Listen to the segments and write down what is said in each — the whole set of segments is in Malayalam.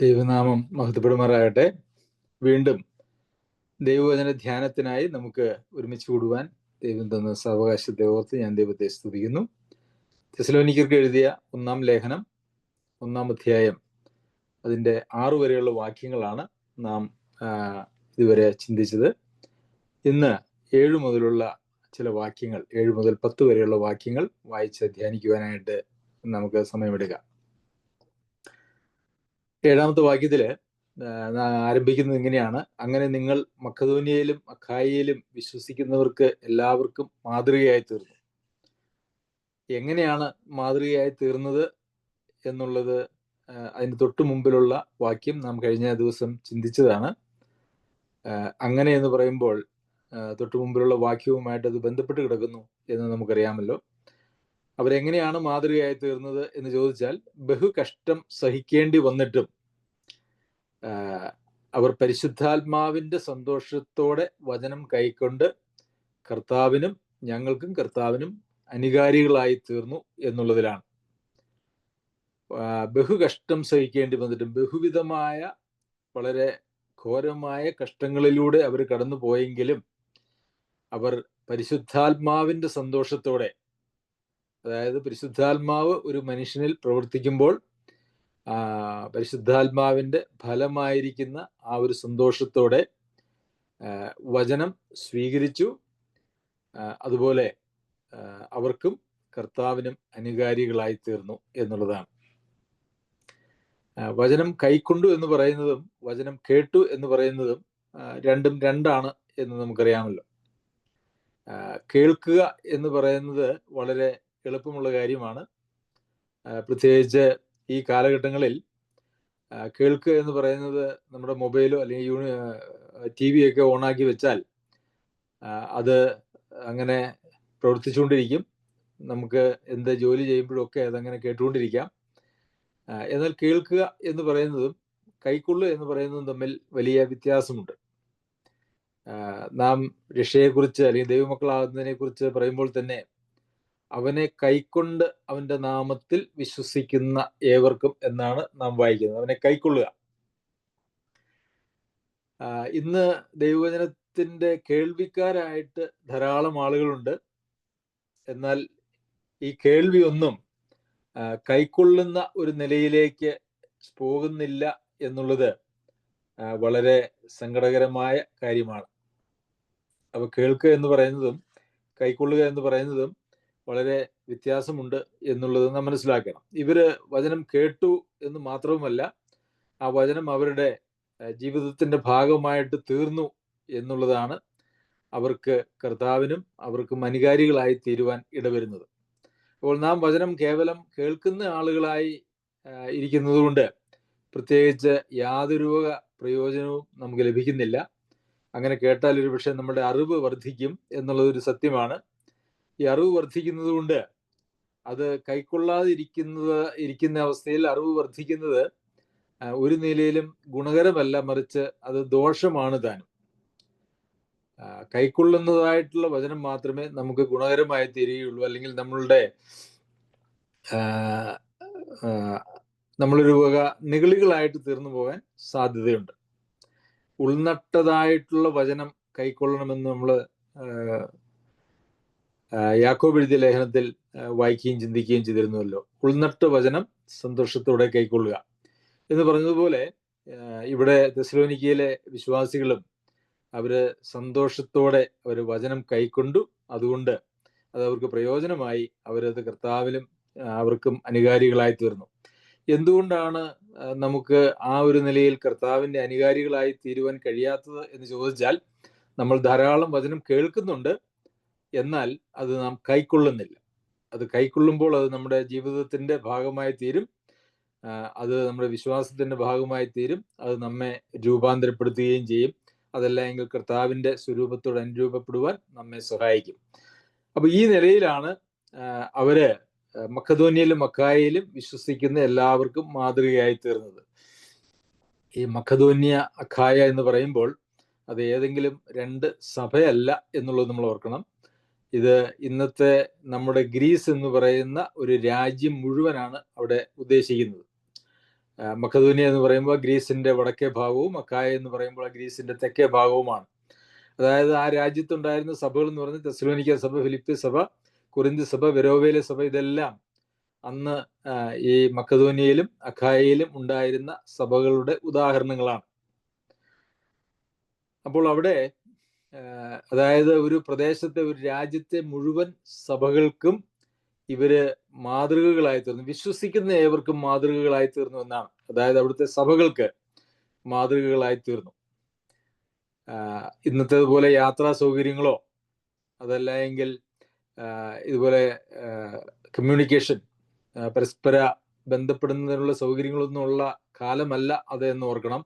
ദൈവനാമം മഹത്വപ്പെടുമാറാകട്ടെ. വീണ്ടും ദൈവവചന ധ്യാനത്തിനായി നമുക്ക് ഒരുമിച്ച് കൂടുവാൻ ദൈവം തന്ന സാവകാശത്തെ ഓർത്ത് ഞാൻ ദൈവത്തെ സ്തുതിക്കുന്നു. തെസ്സലോനിക്കർക്ക് എഴുതിയ 1-ാം ലേഖനം 1-ാം അധ്യായം അതിൻ്റെ 6 വരെയുള്ള വാക്യങ്ങളാണ് നാം ഇതുവരെ ചിന്തിച്ചത്. ഇന്ന് 7 മുതലുള്ള ചില വാക്യങ്ങൾ, 7 മുതൽ 10 വരെയുള്ള വാക്യങ്ങൾ വായിച്ച് ധ്യാനിക്കുവാനായിട്ട് നമുക്ക് സമയമെടുക്കാം. 7-ാമത്തെ വാക്യത്തില് ആരംഭിക്കുന്നത് ഇങ്ങനെയാണ്: അങ്ങനെ നിങ്ങൾ മക്കെദോന്യയിലും അഖായയിലും വിശ്വസിക്കുന്നവർക്ക് എല്ലാവർക്കും മാതൃകയായി തീർന്നു. എങ്ങനെയാണ് മാതൃകയായി തീർന്നത് എന്നുള്ളത് അതിന് തൊട്ടു മുമ്പിലുള്ള വാക്യം നാം കഴിഞ്ഞ ദിവസം ചിന്തിച്ചതാണ്. അങ്ങനെ എന്ന് പറയുമ്പോൾ തൊട്ടു മുമ്പിലുള്ള വാക്യവുമായിട്ട് അത് ബന്ധപ്പെട്ട് കിടക്കുന്നു എന്ന് നമുക്കറിയാമല്ലോ. അവരെങ്ങനെയാണ് മാതൃകയായി തീർന്നത് എന്ന് ചോദിച്ചാൽ, ബഹു കഷ്ടം സഹിക്കേണ്ടി വന്നിട്ടും അവർ പരിശുദ്ധാത്മാവിൻ്റെ സന്തോഷത്തോടെ വചനം കൈക്കൊണ്ട് ഞങ്ങൾക്കും കർത്താവിനും അനുകാരികളായി തീർന്നു എന്നുള്ളതിലാണ്. ബഹുകഷ്ടം സഹിക്കേണ്ടി വന്നിട്ടും, ബഹുവിധമായ വളരെ ഘോരമായ കഷ്ടങ്ങളിലൂടെ അവർ കടന്നു പോയെങ്കിലും അവർ പരിശുദ്ധാത്മാവിൻ്റെ സന്തോഷത്തോടെ, അതായത് പരിശുദ്ധാത്മാവ് ഒരു മനുഷ്യനിൽ പ്രവർത്തിക്കുമ്പോൾ പരിശുദ്ധാത്മാവിൻ്റെ ഫലമായിരിക്കുന്ന ആ ഒരു സന്തോഷത്തോടെ വചനം സ്വീകരിച്ചു. അതുപോലെ അവർക്കും കർത്താവിനും അനുകാരികളായി തീർന്നു എന്നുള്ളതാണ്. വചനം കൈക്കൊണ്ടു എന്ന് പറയുന്നതും വചനം കേട്ടു എന്ന് പറയുന്നതും രണ്ടും രണ്ടാണ് എന്ന് നമുക്കറിയാമല്ലോ. കേൾക്കുക എന്ന് പറയുന്നത് വളരെ എളുപ്പമുള്ള കാര്യമാണ്. പ്രത്യേകിച്ച് ഈ കാലഘട്ടങ്ങളിൽ കേൾക്കുക എന്ന് പറയുന്നത് നമ്മുടെ മൊബൈലോ അല്ലെങ്കിൽ TV ഒക്കെ ഓണാക്കി വെച്ചാൽ അത് അങ്ങനെ പ്രവർത്തിച്ചുകൊണ്ടിരിക്കും. നമുക്ക് എന്ത് ജോലി ചെയ്യുമ്പോഴൊക്കെ അതങ്ങനെ കേട്ടുകൊണ്ടിരിക്കാം. എന്നാൽ കേൾക്കുക എന്ന് പറയുന്നതും കൈക്കൊള്ളുക എന്ന് പറയുന്നതും തമ്മിൽ വലിയ വ്യത്യാസമുണ്ട്. നാം രക്ഷയെക്കുറിച്ച് അല്ലെങ്കിൽ ദൈവമക്കളാകുന്നതിനെ കുറിച്ച് പറയുമ്പോൾ തന്നെ അവനെ കൈക്കൊണ്ട് അവൻ്റെ നാമത്തിൽ വിശ്വസിക്കുന്ന ഏവർക്കും എന്നാണ് നാം വായിക്കുന്നത്. അവനെ കൈക്കൊള്ളുക. ഇന്ന് ദൈവവചനത്തിൻ്റെ കേൾവിക്കാരായിട്ട് ധാരാളം ആളുകളുണ്ട്. എന്നാൽ ഈ കേൾവി ഒന്നും കൈക്കൊള്ളുന്ന ഒരു നിലയിലേക്ക് പോകുന്നില്ല എന്നുള്ളത് വളരെ സങ്കടകരമായ കാര്യമാണ്. അപ്പോൾ കേൾക്കുക എന്ന് പറയുന്നതും കൈക്കൊള്ളുക എന്ന് പറയുന്നതും വളരെ വ്യത്യാസമുണ്ട് എന്നുള്ളത് നാം മനസ്സിലാക്കണം. ഇവര് വചനം കേട്ടു എന്ന് മാത്രവുമല്ല, ആ വചനം അവരുടെ ജീവിതത്തിൻ്റെ ഭാഗമായിട്ട് തീർന്നു എന്നുള്ളതാണ് അവർക്ക് കർത്താവിനും അവർക്കും അനുകാരികളായി തീരുവാൻ ഇടവരുന്നത്. അപ്പോൾ നാം വചനം കേവലം കേൾക്കുന്ന ആളുകളായി ഇരിക്കുന്നത് കൊണ്ട് പ്രത്യേകിച്ച് യാതൊരു പ്രയോജനവും നമുക്ക് ലഭിക്കുന്നില്ല. അങ്ങനെ കേട്ടാൽ ഒരു പക്ഷേ നമ്മുടെ അറിവ് വർദ്ധിക്കും എന്നുള്ളതൊരു സത്യമാണ്. ഈ അറിവ് വർദ്ധിക്കുന്നത് കൊണ്ട് അത് കൈക്കൊള്ളാതെ ഇരിക്കുന്ന അവസ്ഥയിൽ അറിവ് വർദ്ധിക്കുന്നത് ഒരു നിലയിലും ഗുണകരമല്ല, മറിച്ച് അത് ദോഷമാണ് താനും. കൈക്കൊള്ളുന്നതായിട്ടുള്ള വചനം മാത്രമേ നമുക്ക് ഗുണകരമായി തീരുകയുള്ളൂ. അല്ലെങ്കിൽ നമ്മളൊരു വക നിഗളികളായിട്ട് തീർന്നു പോകാൻ സാധ്യതയുണ്ട്. ഉൾനട്ടതായിട്ടുള്ള വചനം കൈക്കൊള്ളണമെന്ന് നമ്മൾ യാക്കോബ് എഴുതിയ ലേഖനത്തിൽ വായിക്കുകയും ചിന്തിക്കുകയും ചെയ്തിരുന്നുവല്ലോ. ഉൾനട്ട വചനം സന്തോഷത്തോടെ കൈക്കൊള്ളുക എന്ന് പറഞ്ഞതുപോലെ ഇവിടെ തെസ്സലോനിക്കയിലെ വിശ്വാസികളും അവര് സന്തോഷത്തോടെ അവർ വചനം കൈക്കൊണ്ടു. അതുകൊണ്ട് അത് അവർക്ക് പ്രയോജനമായി. അവരത് കർത്താവിലും അവർക്കും അനുകാരികളായി തീർന്നു. എന്തുകൊണ്ടാണ് നമുക്ക് ആ ഒരു നിലയിൽ കർത്താവിൻ്റെ അനുകാരികളായി തീരുവാൻ കഴിയാത്തത് എന്ന് ചോദിച്ചാൽ, നമ്മൾ ധാരാളം വചനം കേൾക്കുന്നുണ്ട്, എന്നാൽ അത് നാം കൈക്കൊള്ളുന്നില്ല. അത് കൈക്കൊള്ളുമ്പോൾ അത് നമ്മുടെ ജീവിതത്തിൻ്റെ ഭാഗമായി തീരും. അത് നമ്മുടെ വിശ്വാസത്തിൻ്റെ ഭാഗമായി തീരും. അത് നമ്മെ രൂപാന്തരപ്പെടുത്തുകയും ചെയ്യും. അതല്ല എങ്കിൽ കർത്താവിൻ്റെ സ്വരൂപത്തോട് അനുരൂപപ്പെടുവാൻ നമ്മെ സഹായിക്കും. അപ്പോൾ ഈ നിലയിലാണ് അവര് മക്കെദോന്യയിലും അഖായയിലും വിശ്വസിക്കുന്ന എല്ലാവർക്കും മാതൃകയായി തീർന്നത്. ഈ മക്കെദോന്യ അഖായ എന്ന് പറയുമ്പോൾ അത് ഏതെങ്കിലും 2 സഭയല്ല എന്നുള്ളത് നമ്മൾ ഓർക്കണം. ഇത് ഇന്നത്തെ നമ്മുടെ ഗ്രീസ് എന്ന് പറയുന്ന ഒരു രാജ്യം മുഴുവനാണ് അവിടെ ഉദ്ദേശിക്കുന്നത്. മക്കതോനിയ എന്ന് പറയുമ്പോൾ ഗ്രീസിന്റെ വടക്കേ ഭാഗവും അക്കായ എന്ന് പറയുമ്പോൾ ഗ്രീസിന്റെ തെക്കേ ഭാഗവുമാണ്. അതായത് ആ രാജ്യത്തുണ്ടായിരുന്ന സഭകൾ എന്ന് പറയുന്നത് തെസ്സലോനിക്ക സഭ, ഫിലിപ്പി സഭ, കൊരിന്ത് സഭ, വെരോവയിലെ സഭ, ഇതെല്ലാം അന്ന് ഈ മക്കതോനിയയിലും അഖായയിലും ഉണ്ടായിരുന്ന സഭകളുടെ ഉദാഹരണങ്ങളാണ്. അപ്പോൾ അവിടെ അതായത് ഒരു പ്രദേശത്തെ, ഒരു രാജ്യത്തെ മുഴുവൻ സഭകൾക്കും ഇവര് മാതൃകകളായി തീർന്നു, വിശ്വസിക്കുന്ന ഏവർക്കും മാതൃകകളായി തീർന്നു എന്നാണ്. അതായത് അവിടുത്തെ സഭകൾക്ക് മാതൃകകളായി തീർന്നു. ഇന്നത്തേതുപോലെ യാത്രാ സൗകര്യങ്ങളോ അതല്ല എങ്കിൽ ഇതുപോലെ കമ്മ്യൂണിക്കേഷൻ, പരസ്പര ബന്ധപ്പെടുന്നതിനുള്ള സൗകര്യങ്ങളൊന്നും ഉള്ള കാലമല്ല അത് എന്ന് ഓർക്കണം.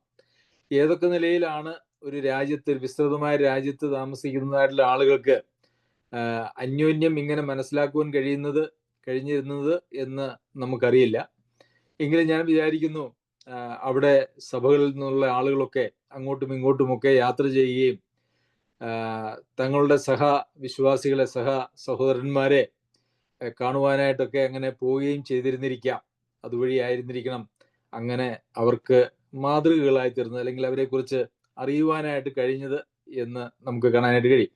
ഏതൊക്കെ നിലയിലാണ് ഒരു രാജ്യത്ത്, വിസ്തൃതമായ രാജ്യത്ത് താമസിക്കുന്നതായിട്ടുള്ള ആളുകൾക്ക് അന്യോന്യം ഇങ്ങനെ മനസ്സിലാക്കുവാൻ കഴിഞ്ഞിരുന്നത് എന്ന് നമുക്കറിയില്ല. എങ്കിലും ഞാൻ വിചാരിക്കുന്നു അവിടെ സഭകളിൽ നിന്നുള്ള ആളുകളൊക്കെ അങ്ങോട്ടും ഇങ്ങോട്ടുമൊക്കെ യാത്ര ചെയ്യുകയും തങ്ങളുടെ വിശ്വാസികളെ, സഹോദരന്മാരെ കാണുവാനായിട്ടൊക്കെ അങ്ങനെ പോവുകയും ചെയ്തിരുന്നിരിക്കാം. അതുവഴി ആയിരുന്നിരിക്കണം അങ്ങനെ അവർക്ക് മാതൃകകളായി തീർന്നത്, അല്ലെങ്കിൽ അവരെ കുറിച്ച് അറിയുവാനായിട്ട് കഴിഞ്ഞത് എന്ന് നമുക്ക് കാണാനായിട്ട് കഴിയും.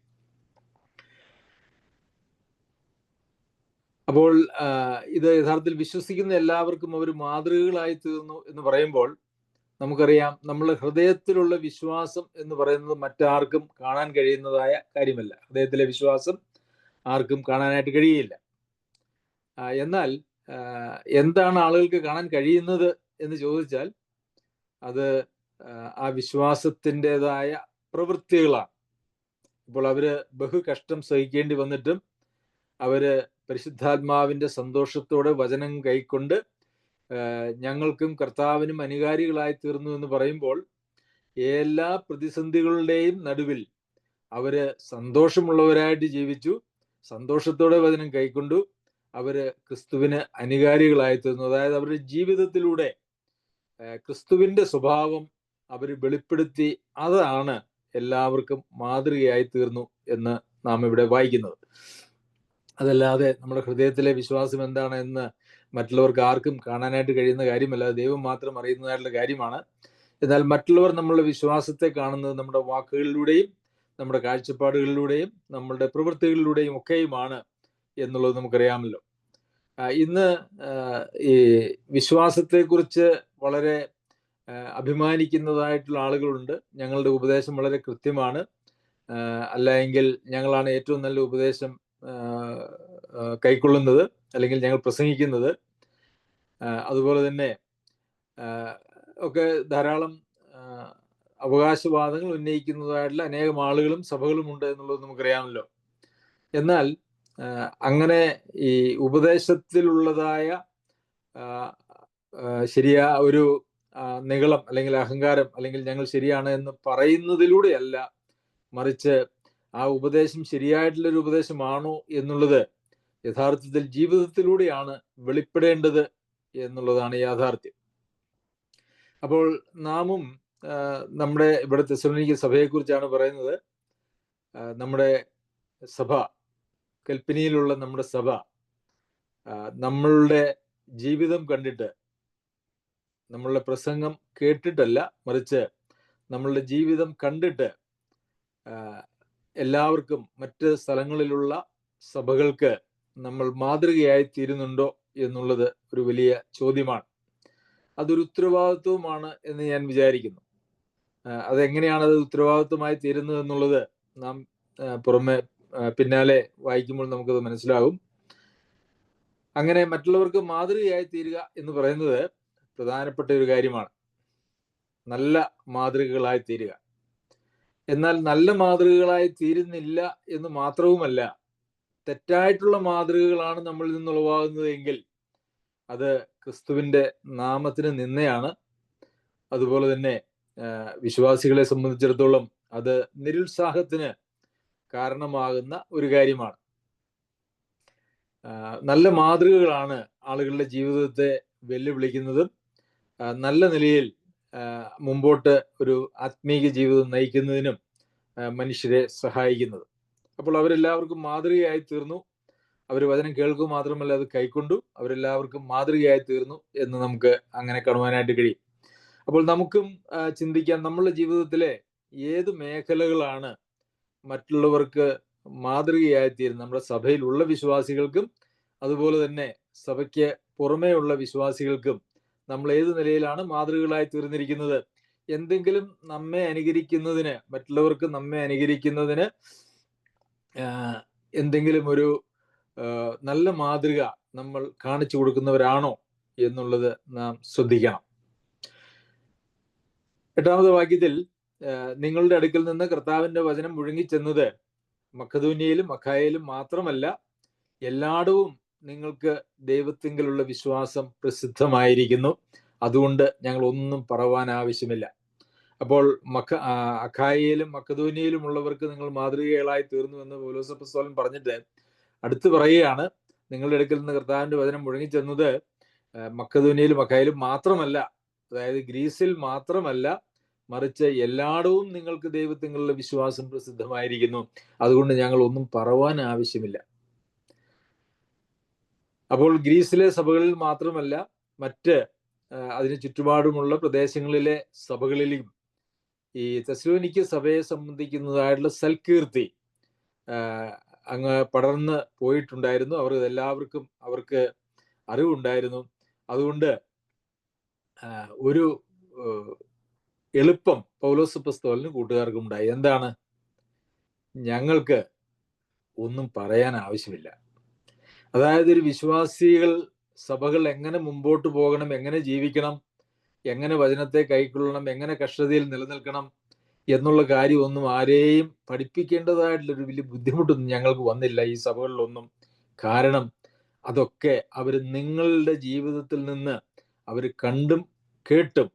അപ്പോൾ ഇത് യഥാർത്ഥത്തിൽ വിശ്വസിക്കുന്ന എല്ലാവർക്കും അവർ മാതൃകകളായി തീർന്നു എന്ന് പറയുമ്പോൾ നമുക്കറിയാം, നമ്മളുടെ ഹൃദയത്തിലുള്ള വിശ്വാസം എന്ന് പറയുന്നത് മറ്റാർക്കും കാണാൻ കഴിയുന്നതായ കാര്യമല്ല. ഹൃദയത്തിലെ വിശ്വാസം ആർക്കും കാണാനായിട്ട് കഴിയില്ല. എന്നാൽ എന്താണ് ആളുകൾക്ക് കാണാൻ കഴിയുന്നത് എന്ന് ചോദിച്ചാൽ അത് ആ വിശ്വാസത്തിൻ്റെതായ പ്രവൃത്തികളാണ്. ഇപ്പോൾ അവര് ബഹുകഷ്ടം സഹിക്കേണ്ടി വന്നിട്ടും അവര് പരിശുദ്ധാത്മാവിന്റെ സന്തോഷത്തോടെ വചനം കൈക്കൊണ്ട് ഞങ്ങൾക്കും കർത്താവിനും അനുകാരികളായി തീർന്നു എന്ന് പറയുമ്പോൾ എല്ലാ പ്രതിസന്ധികളുടെയും നടുവിൽ അവര് സന്തോഷമുള്ളവരായിട്ട് ജീവിച്ചു, സന്തോഷത്തോടെ വചനം കൈക്കൊണ്ടു, അവര് ക്രിസ്തുവിന് അനുകാരികളായി തീർന്നു. അതായത് അവരുടെ ജീവിതത്തിലൂടെ ക്രിസ്തുവിന്റെ സ്വഭാവം അവർ വെളിപ്പെടുത്തി. അതാണ് എല്ലാവർക്കും മാതൃകയായി തീർന്നു എന്ന് നാം ഇവിടെ വായിക്കുന്നത്. അതല്ലാതെ നമ്മുടെ ഹൃദയത്തിലെ വിശ്വാസം എന്താണ് എന്ന് മറ്റുള്ളവർക്ക് ആർക്കും കാണാനായിട്ട് കഴിയുന്ന കാര്യമല്ല, ദൈവം മാത്രം അറിയുന്നതായിട്ടുള്ള കാര്യമാണ്. എന്നാൽ മറ്റുള്ളവർ നമ്മളുടെ വിശ്വാസത്തെ കാണുന്നത് നമ്മുടെ വാക്കുകളിലൂടെയും നമ്മുടെ കാഴ്ചപ്പാടുകളിലൂടെയും നമ്മളുടെ പ്രവൃത്തികളിലൂടെയും ഒക്കെയുമാണ് എന്നുള്ളത് നമുക്കറിയാമല്ലോ. ഇന്ന് ഈ വിശ്വാസത്തെക്കുറിച്ച് വളരെ അഭിമാനിക്കുന്നതായിട്ടുള്ള ആളുകളുണ്ട്. ഞങ്ങളുടെ ഉപദേശം വളരെ കൃത്യമാണ്, അല്ല എങ്കിൽ ഞങ്ങളാണ് ഏറ്റവും നല്ല ഉപദേശം കൈക്കൊള്ളുന്നത് അല്ലെങ്കിൽ ഞങ്ങൾ പ്രസംഗിക്കുന്നത്. അതുപോലെ തന്നെ ഒക്കെ ധാരാളം അവകാശവാദങ്ങൾ ഉന്നയിക്കുന്നതായിട്ടുള്ള അനേകം ആളുകളും സഭകളും ഉണ്ട് എന്നുള്ളത് നമുക്കറിയാമല്ലോ. എന്നാൽ അങ്ങനെ ഈ ഉപദേശത്തിലുള്ളതായ ഒരു നിഗളം അല്ലെങ്കിൽ അഹങ്കാരം അല്ലെങ്കിൽ ഞങ്ങൾ ശരിയാണ് എന്ന് പറയുന്നതിലൂടെയല്ല, മറിച്ച് ആ ഉപദേശം ശരിയായിട്ടുള്ളൊരു ഉപദേശമാണോ എന്നുള്ളത് യഥാർത്ഥത്തിൽ ജീവിതത്തിലൂടെയാണ് വെളിപ്പെടേണ്ടത് എന്നുള്ളതാണ് യാഥാർത്ഥ്യം. അപ്പോൾ നാമും നമ്മുടെ ഇവിടെ തെസ്സലോനിക്ക സഭയെക്കുറിച്ചാണ് പറയുന്നത്. നമ്മുടെ സഭ, കൽപ്പനിയിലുള്ള നമ്മുടെ സഭ നമ്മളുടെ ജീവിതം കണ്ടിട്ട്, നമ്മളുടെ പ്രസംഗം കേട്ടിട്ടല്ല, മറിച്ച് നമ്മളുടെ ജീവിതം കണ്ടിട്ട് എല്ലാവർക്കും, മറ്റ് സ്ഥലങ്ങളിലുള്ള സഭകൾക്ക് നമ്മൾ മാതൃകയായി തീരുന്നുണ്ടോ എന്നുള്ളത് ഒരു വലിയ ചോദ്യമാണ്. അതൊരു ഉത്തരവാദിത്വമാണ് എന്ന് ഞാൻ വിചാരിക്കുന്നു. അതെങ്ങനെയാണ് അത് ഉത്തരവാദിത്വമായി തീരുന്നത് എന്നുള്ളത് നാം പിന്നാലെ വായിക്കുമ്പോൾ നമുക്കത് മനസ്സിലാകും. അങ്ങനെ മറ്റുള്ളവർക്ക് മാതൃകയായി തീരുക എന്ന് പറയുന്നത് പ്രധാനപ്പെട്ട ഒരു കാര്യമാണ്, നല്ല മാതൃകകളായി തീരുക. എന്നാൽ നല്ല മാതൃകകളായി തീരുന്നില്ല എന്ന് മാത്രവുമല്ല, തെറ്റായിട്ടുള്ള മാതൃകകളാണ് നമ്മളിൽ നിന്നുളവാകുന്നത് എങ്കിൽ അത് ക്രിസ്തുവിന്റെ നാമത്തിന് നിന്ദയാണ്. അതുപോലെ തന്നെ വിശ്വാസികളെ സംബന്ധിച്ചിടത്തോളം അത് നിരുത്സാഹത്തിന് കാരണമാകുന്ന ഒരു കാര്യമാണ്. നല്ല മാതൃകകളാണ് ആളുകളുടെ ജീവിതത്തെ വെല്ലുവിളിക്കുന്നതും നല്ല നിലയിൽ മുമ്പോട്ട് ഒരു ആത്മീക ജീവിതം നയിക്കുന്നതിനും മനുഷ്യരെ സഹായിക്കുന്നത്. അപ്പോൾ അവരെല്ലാവർക്കും മാതൃകയായി തീർന്നു. അവർ വചനം കേൾക്കുക മാത്രമല്ല അത് കൈക്കൊണ്ടു, അവരെല്ലാവർക്കും മാതൃകയായി തീർന്നു എന്ന് നമുക്ക് അങ്ങനെ കാണുവാനായിട്ട് കഴിയും. അപ്പോൾ നമുക്കും ചിന്തിക്കാം, നമ്മളുടെ ജീവിതത്തിലെ ഏത് മേഖലകളാണ് മറ്റുള്ളവർക്ക് മാതൃകയായി തീരുന്നത്. നമ്മുടെ സഭയിലുള്ള വിശ്വാസികൾക്കും അതുപോലെ തന്നെ സഭയ്ക്ക് പുറമേ ഉള്ള വിശ്വാസികൾക്കും നമ്മൾ ഏത് നിലയിലാണ് മാതൃകകളായി തീർന്നിരിക്കുന്നത്. എന്തെങ്കിലും നമ്മെ അനുകരിക്കുന്നതിന്, മറ്റുള്ളവർക്ക് നമ്മെ അനുകരിക്കുന്നതിന് എന്തെങ്കിലും ഒരു നല്ല മാതൃക നമ്മൾ കാണിച്ചു കൊടുക്കുന്നവരാണോ എന്നുള്ളത് നാം ശ്രദ്ധിക്കണം. 8-ാമത്തെ വാക്യത്തിൽ നിങ്ങളുടെ അടുക്കൽ നിന്ന് കർത്താവിന്റെ വചനം മുഴുങ്ങിച്ചെന്നത് മക്കദോന്യയിലും അഖായയിലും മാത്രമല്ല, എല്ലായിടവും നിങ്ങൾക്ക് ദൈവത്തിങ്കലുള്ള വിശ്വാസം പ്രസിദ്ധമായിരിക്കുന്നു, അതുകൊണ്ട് ഞങ്ങൾ ഒന്നും പറവാൻ ആവശ്യമില്ല. അപ്പോൾ അഖായയിലും മക്കദോന്യയിലും ഉള്ളവർക്ക് നിങ്ങൾ മാതൃകകളായി തീർന്നു എന്ന് പൗലോസ് അപ്പോസ്തലൻ പറഞ്ഞിട്ട് അടുത്ത് പറയുകയാണ്, നിങ്ങളുടെ അടുക്കൽ നിന്ന് കർത്താവിന്റെ വചനം മുഴങ്ങിച്ചെന്നത് മക്കദോന്യയിലും അഖായയിലും മാത്രമല്ല, അതായത് ഗ്രീസിൽ മാത്രമല്ല, മറിച്ച് എല്ലായിടവും നിങ്ങൾക്ക് ദൈവത്തിലുള്ള വിശ്വാസം പ്രസിദ്ധമായിരിക്കുന്നു, അതുകൊണ്ട് ഞങ്ങൾ ഒന്നും പറവാൻ ആവശ്യമില്ല. അപ്പോൾ ഗ്രീസിലെ സഭകളിൽ മാത്രമല്ല, മറ്റ് അതിന് ചുറ്റുപാടുമുള്ള പ്രദേശങ്ങളിലെ സഭകളിലും ഈ തെസ്സലോനിക്ക സഭയെ സംബന്ധിക്കുന്നതായിട്ടുള്ള സൽകീർത്തി അങ്ങ് പടർന്ന് പോയിട്ടുണ്ടായിരുന്നു. എല്ലാവർക്കും അവർക്ക് അറിവുണ്ടായിരുന്നു. അതുകൊണ്ട് ഒരു എളുപ്പം പൗലോസ് അപ്പോസ്തലനും കൂട്ടുകാർക്കും ഉണ്ടായി. എന്താണ്? ഞങ്ങൾക്ക് ഒന്നും പറയാൻ ആവശ്യമില്ല. അതായത് ഒരു വിശ്വാസികൾ, സഭകൾ എങ്ങനെ മുമ്പോട്ട് പോകണം, എങ്ങനെ ജീവിക്കണം, എങ്ങനെ വചനത്തെ കൈക്കൊള്ളണം, എങ്ങനെ കഷ്ടതയിൽ നിലനിൽക്കണം എന്നുള്ള കാര്യമൊന്നും ആരെയും പഠിപ്പിക്കേണ്ടതായിട്ടുള്ളൊരു വലിയ ബുദ്ധിമുട്ടൊന്നും ഞങ്ങൾക്ക് വന്നില്ല ഈ സഭകളിലൊന്നും. കാരണം അതൊക്കെ അവർ നിങ്ങളുടെ ജീവിതത്തിൽ നിന്ന് അവർ കണ്ടും കേട്ടും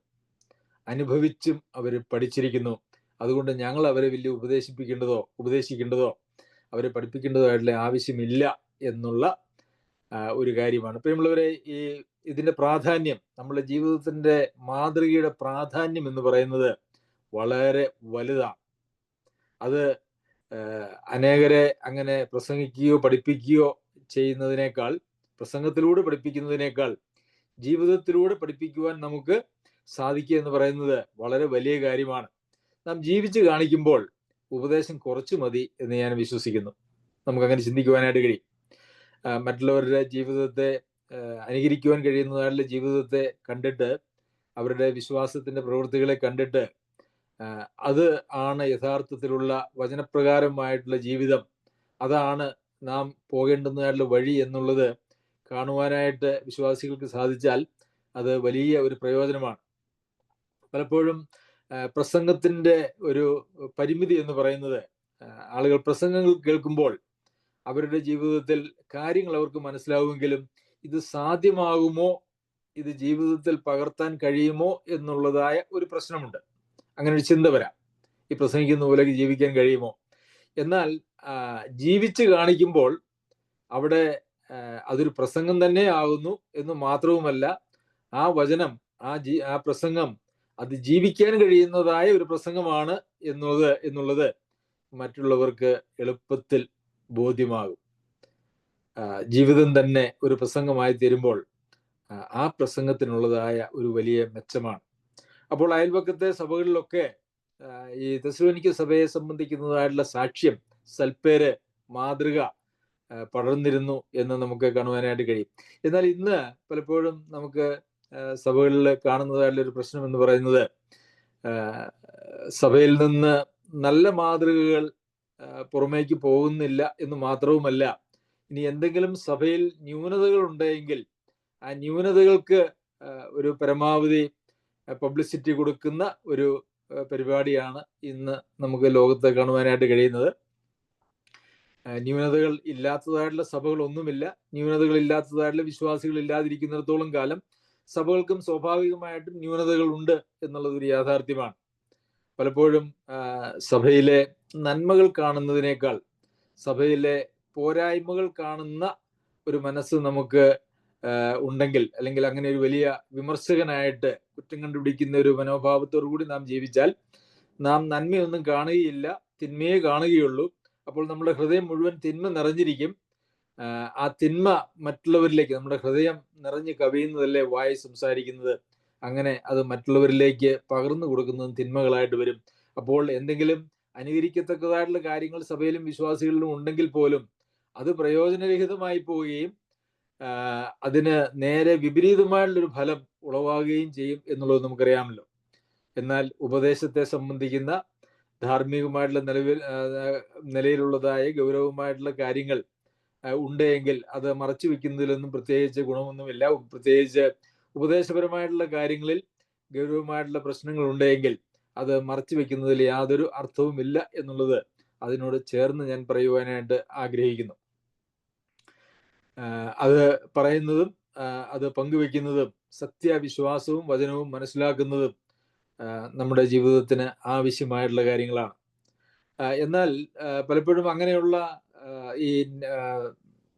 അനുഭവിച്ചും അവർ പഠിച്ചിരിക്കുന്നു. അതുകൊണ്ട് ഞങ്ങൾ അവരെ വലിയ ഉപദേശിക്കേണ്ടതോ അവരെ പഠിപ്പിക്കേണ്ടതോ ആയിട്ടുള്ള ആവശ്യമില്ല എന്നുള്ള ഒരു കാര്യമാണ്. പ്രിയമുള്ളവരെ, ഇതിന്റെ പ്രാധാന്യം, നമ്മുടെ ജീവിതത്തിന്റെ മാതൃകയുടെ പ്രാധാന്യം എന്ന് പറയുന്നത് വളരെ വലുതാണ്. അത് അനേകരെ അങ്ങനെ പ്രസംഗിക്കുകയോ പഠിപ്പിക്കുകയോ ചെയ്യുന്നതിനേക്കാൾ, പ്രസംഗത്തിലൂടെ പഠിപ്പിക്കുന്നതിനേക്കാൾ ജീവിതത്തിലൂടെ പഠിപ്പിക്കുവാൻ നമുക്ക് സാധിക്കുക എന്ന് പറയുന്നത് വളരെ വലിയ കാര്യമാണ്. നാം ജീവിച്ച് കാണിക്കുമ്പോൾ ഉപദേശം കുറച്ചു മതി എന്ന് ഞാൻ വിശ്വസിക്കുന്നു. നമുക്കങ്ങനെ ചിന്തിക്കുവാനായിട്ട് കഴിയും. മറ്റുള്ളവരുടെ ജീവിതത്തെ അനുകരിക്കുവാൻ കഴിയുന്നതായിട്ടുള്ള ജീവിതത്തെ കണ്ടിട്ട്, അവരുടെ വിശ്വാസത്തിന്റെ പ്രവൃത്തികളെ കണ്ടിട്ട് അത് ആണ് യഥാർത്ഥത്തിലുള്ള വചനപ്രകാരമായിട്ടുള്ള ജീവിതം, അതാണ് നാം പോകേണ്ടുന്നതായിട്ടുള്ള വഴി എന്നുള്ളത് കാണുവാനായിട്ട് വിശ്വാസികൾക്ക് സാധിച്ചാൽ അത് വലിയ ഒരു പ്രയോജനമാണ്. പലപ്പോഴും പ്രസംഗത്തിന്റെ ഒരു പരിമിതി എന്ന് പറയുന്നത്, ആളുകൾ പ്രസംഗങ്ങൾ കേൾക്കുമ്പോൾ അവരുടെ ജീവിതത്തിൽ കാര്യങ്ങൾ അവർക്ക് മനസ്സിലാവുമെങ്കിലും ഇത് സാധ്യമാകുമോ, ഇത് ജീവിതത്തിൽ പകർത്താൻ കഴിയുമോ എന്നുള്ളതായ ഒരു പ്രശ്നമുണ്ട്. അങ്ങനെ ഒരു ചിന്ത വരാം, ഈ പ്രസംഗിക്കുന്ന പോലെ ജീവിക്കാൻ കഴിയുമോ. എന്നാൽ ജീവിച്ച് കാണിക്കുമ്പോൾ അവിടെ അതൊരു പ്രസംഗം തന്നെ ആകുന്നു എന്ന് മാത്രവുമല്ല, ആ വചനം, ആ പ്രസംഗം അത് ജീവിക്കാൻ കഴിയുന്നതായ ഒരു പ്രസംഗമാണ് എന്നുള്ളത് മറ്റുള്ളവർക്ക് എളുപ്പത്തിൽ ബോധ്യമാകും. ജീവിതം തന്നെ ഒരു പ്രസംഗമായി തീരുമ്പോൾ ആ പ്രസംഗത്തിനുള്ളതായ ഒരു വലിയ മെച്ചമാണ്. അപ്പോൾ അയൽപക്കത്തെ സഭകളിലൊക്കെ ഈ തെസ്സലോനിക്ക സഭയെ സംബന്ധിക്കുന്നതായിട്ടുള്ള സാക്ഷ്യം, സൽപ്പേര്, മാതൃക പടർന്നിരുന്നു എന്ന് നമുക്ക് കാണുവാനായിട്ട് കഴിയും. എന്നാൽ ഇന്ന് പലപ്പോഴും നമുക്ക് സഭകളിൽ കാണുന്നതായിട്ടുള്ള ഒരു പ്രശ്നം എന്ന് പറയുന്നത്, സഭയിൽ നിന്ന് നല്ല മാതൃകകൾ പുറമേക്ക് പോകുന്നില്ല എന്ന് മാത്രവുമല്ല, ഇനി എന്തെങ്കിലും സഭയിൽ ന്യൂനതകൾ ഉണ്ടെങ്കിൽ ആ ന്യൂനതകൾക്ക് ഒരു പരമാവധി പബ്ലിസിറ്റി കൊടുക്കുന്ന ഒരു പരിപാടിയാണ് ഇന്ന് നമുക്ക് ലോകത്ത് കാണുവാനായിട്ട് കഴിയുന്നത്. ന്യൂനതകൾ ഇല്ലാത്തതായിട്ടുള്ള സഭകളൊന്നുമില്ല. ന്യൂനതകൾ ഇല്ലാത്തതായിട്ടുള്ള വിശ്വാസികൾ ഇല്ലാതിരിക്കുന്നിടത്തോളം കാലം സഭകൾക്കും സ്വാഭാവികമായിട്ടും ന്യൂനതകൾ ഉണ്ട് എന്നുള്ളത് ഒരു യാഥാർത്ഥ്യമാണ്. പലപ്പോഴും സഭയിലെ നന്മകൾ കാണുന്നതിനേക്കാൾ സഭയിലെ പോരായ്മകൾ കാണുന്ന ഒരു മനസ്സ് നമുക്ക് ഉണ്ടെങ്കിൽ, അല്ലെങ്കിൽ അങ്ങനെ ഒരു വലിയ വിമർശകനായിട്ട് കുറ്റം കണ്ടുപിടിക്കുന്ന ഒരു മനോഭാവത്തോടു കൂടി നാം ജീവിച്ചാൽ നാം നന്മയൊന്നും കാണുകയില്ല, തിന്മയെ കാണുകയുള്ളൂ. അപ്പോൾ നമ്മുടെ ഹൃദയം മുഴുവൻ തിന്മ നിറഞ്ഞിരിക്കും. ആ തിന്മ മറ്റുള്ളവരിലേക്ക്, നമ്മുടെ ഹൃദയം നിറഞ്ഞു കവിയുന്നതല്ലേ വായി സംസാരിക്കുന്നത്, അങ്ങനെ അത് മറ്റുള്ളവരിലേക്ക് പകർന്നു കൊടുക്കുന്നതും തിന്മകളായിട്ട് വരും. അപ്പോൾ എന്തെങ്കിലും അനുകരിക്കത്തക്കതായിട്ടുള്ള കാര്യങ്ങൾ സഭയിലും വിശ്വാസികളിലും ഉണ്ടെങ്കിൽ പോലും അത് പ്രയോജനരഹിതമായി പോവുകയും അതിന് നേരെ വിപരീതമായിട്ടുള്ളൊരു ഫലം ഉളവാകുകയും ചെയ്യും എന്നുള്ളത് നമുക്കറിയാമല്ലോ. എന്നാൽ ഉപദേശത്തെ സംബന്ധിക്കുന്ന ധാർമ്മികമായിട്ടുള്ള നിലയിലുള്ളതായ ഗൗരവമായിട്ടുള്ള കാര്യങ്ങൾ ഉണ്ടെങ്കിൽ അത് മറച്ചു വെക്കുന്നതിലൊന്നും പ്രത്യേകിച്ച് ഗുണമൊന്നുമില്ല. പ്രത്യേകിച്ച് ഉപദേശപരമായിട്ടുള്ള കാര്യങ്ങളിൽ ഗൗരവമായിട്ടുള്ള പ്രശ്നങ്ങൾ ഉണ്ടെങ്കിൽ അത് മറച്ചു വെക്കുന്നതിൽ യാതൊരു അർത്ഥവുമില്ല എന്നുള്ളത് അതിനോട് ചേർന്ന് ഞാൻ പറയുവാനായിട്ട് ആഗ്രഹിക്കുന്നു. അത് പറയുന്നതും അത് പങ്കുവെക്കുന്നതും സത്യവിശ്വാസവും വചനവും മനസ്സിലാക്കുന്നതും നമ്മുടെ ജീവിതത്തിന് ആവശ്യമായിട്ടുള്ള കാര്യങ്ങളാണ്. എന്നാൽ പലപ്പോഴും അങ്ങനെയുള്ള ഈ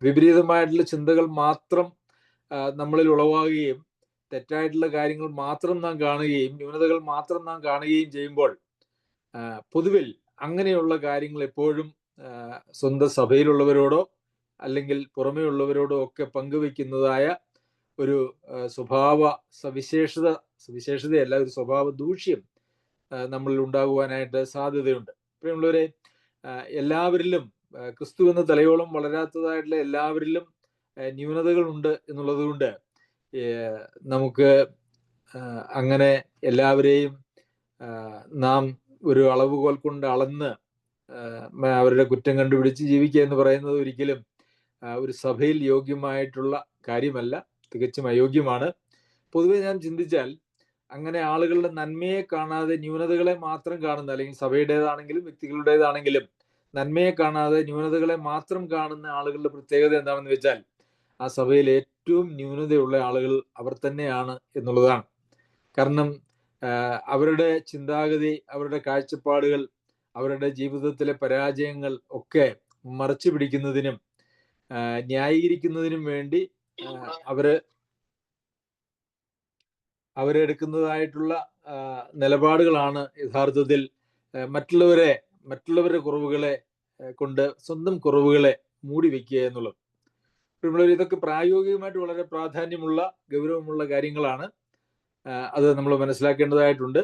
വിപരീതമായിട്ടുള്ള ചിന്തകൾ മാത്രം നമ്മളിൽ ഉളവാകുകയും തെറ്റായിട്ടുള്ള കാര്യങ്ങൾ മാത്രം നാം കാണുകയും ന്യൂനതകൾ മാത്രം നാം കാണുകയും ചെയ്യുമ്പോൾ പൊതുവിൽ അങ്ങനെയുള്ള കാര്യങ്ങൾ എപ്പോഴും സ്വന്തം സഭയിലുള്ളവരോടോ അല്ലെങ്കിൽ പുറമേ ഉള്ളവരോടോ ഒക്കെ പങ്കുവെക്കുന്നതായ ഒരു സ്വഭാവ സവിശേഷതയല്ല, ഒരു സ്വഭാവ ദൂഷ്യം നമ്മളിൽ ഉണ്ടാകുവാനായിട്ട് സാധ്യതയുണ്ട്. പ്രിയമുള്ളവരെ, എല്ലാവരിലും ക്രിസ്തു എന്ന തലയോളം വളരാത്തതായിട്ടുള്ള എല്ലാവരിലും ന്യൂനതകൾ ഉണ്ട് എന്നുള്ളത് കൊണ്ട് നമുക്ക് അങ്ങനെ എല്ലാവരെയും നാം ഒരു അളവുകോൽ കൊണ്ട് അളന്ന് അവരുടെ കുറ്റം കണ്ടുപിടിച്ച് ജീവിക്കുക എന്ന് പറയുന്നത് ഒരിക്കലും ഒരു സഭയിൽ യോഗ്യമായിട്ടുള്ള കാര്യമല്ല, തികച്ചും അയോഗ്യമാണ്. പൊതുവെ ഞാൻ ചിന്തിച്ചാൽ അങ്ങനെ ആളുകളുടെ നന്മയെ കാണാതെ ന്യൂനതകളെ മാത്രം കാണുന്ന, അല്ലെങ്കിൽ സഭയുടേതാണെങ്കിലും വ്യക്തികളുടേതാണെങ്കിലും നന്മയെ കാണാതെ ന്യൂനതകളെ മാത്രം കാണുന്ന ആളുകളുടെ പ്രത്യേകത എന്താണെന്ന് വെച്ചാൽ ആ സഭയിൽ ഏറ്റവും ന്യൂനതയുള്ള ആളുകൾ അവർ തന്നെയാണ് എന്നുള്ളതാണ്. കാരണം അവരുടെ ചിന്താഗതി, അവരുടെ കാഴ്ചപ്പാടുകൾ, അവരുടെ ജീവിതത്തിലെ പരാജയങ്ങൾ ഒക്കെ മറച്ചു പിടിക്കുന്നതിനും ന്യായീകരിക്കുന്നതിനും വേണ്ടി അവരെടുക്കുന്നതായിട്ടുള്ള നിലപാടുകളാണ് യഥാർത്ഥത്തിൽ മറ്റുള്ളവരുടെ കുറവുകളെ കൊണ്ട് സ്വന്തം കുറവുകളെ മൂടി വെക്കുക എന്നുള്ളത്. ഇതൊക്കെ പ്രായോഗികമായിട്ട് വളരെ പ്രാധാന്യമുള്ള ഗൗരവമുള്ള കാര്യങ്ങളാണ്. അത് നമ്മൾ മനസ്സിലാക്കേണ്ടതായിട്ടുണ്ട്.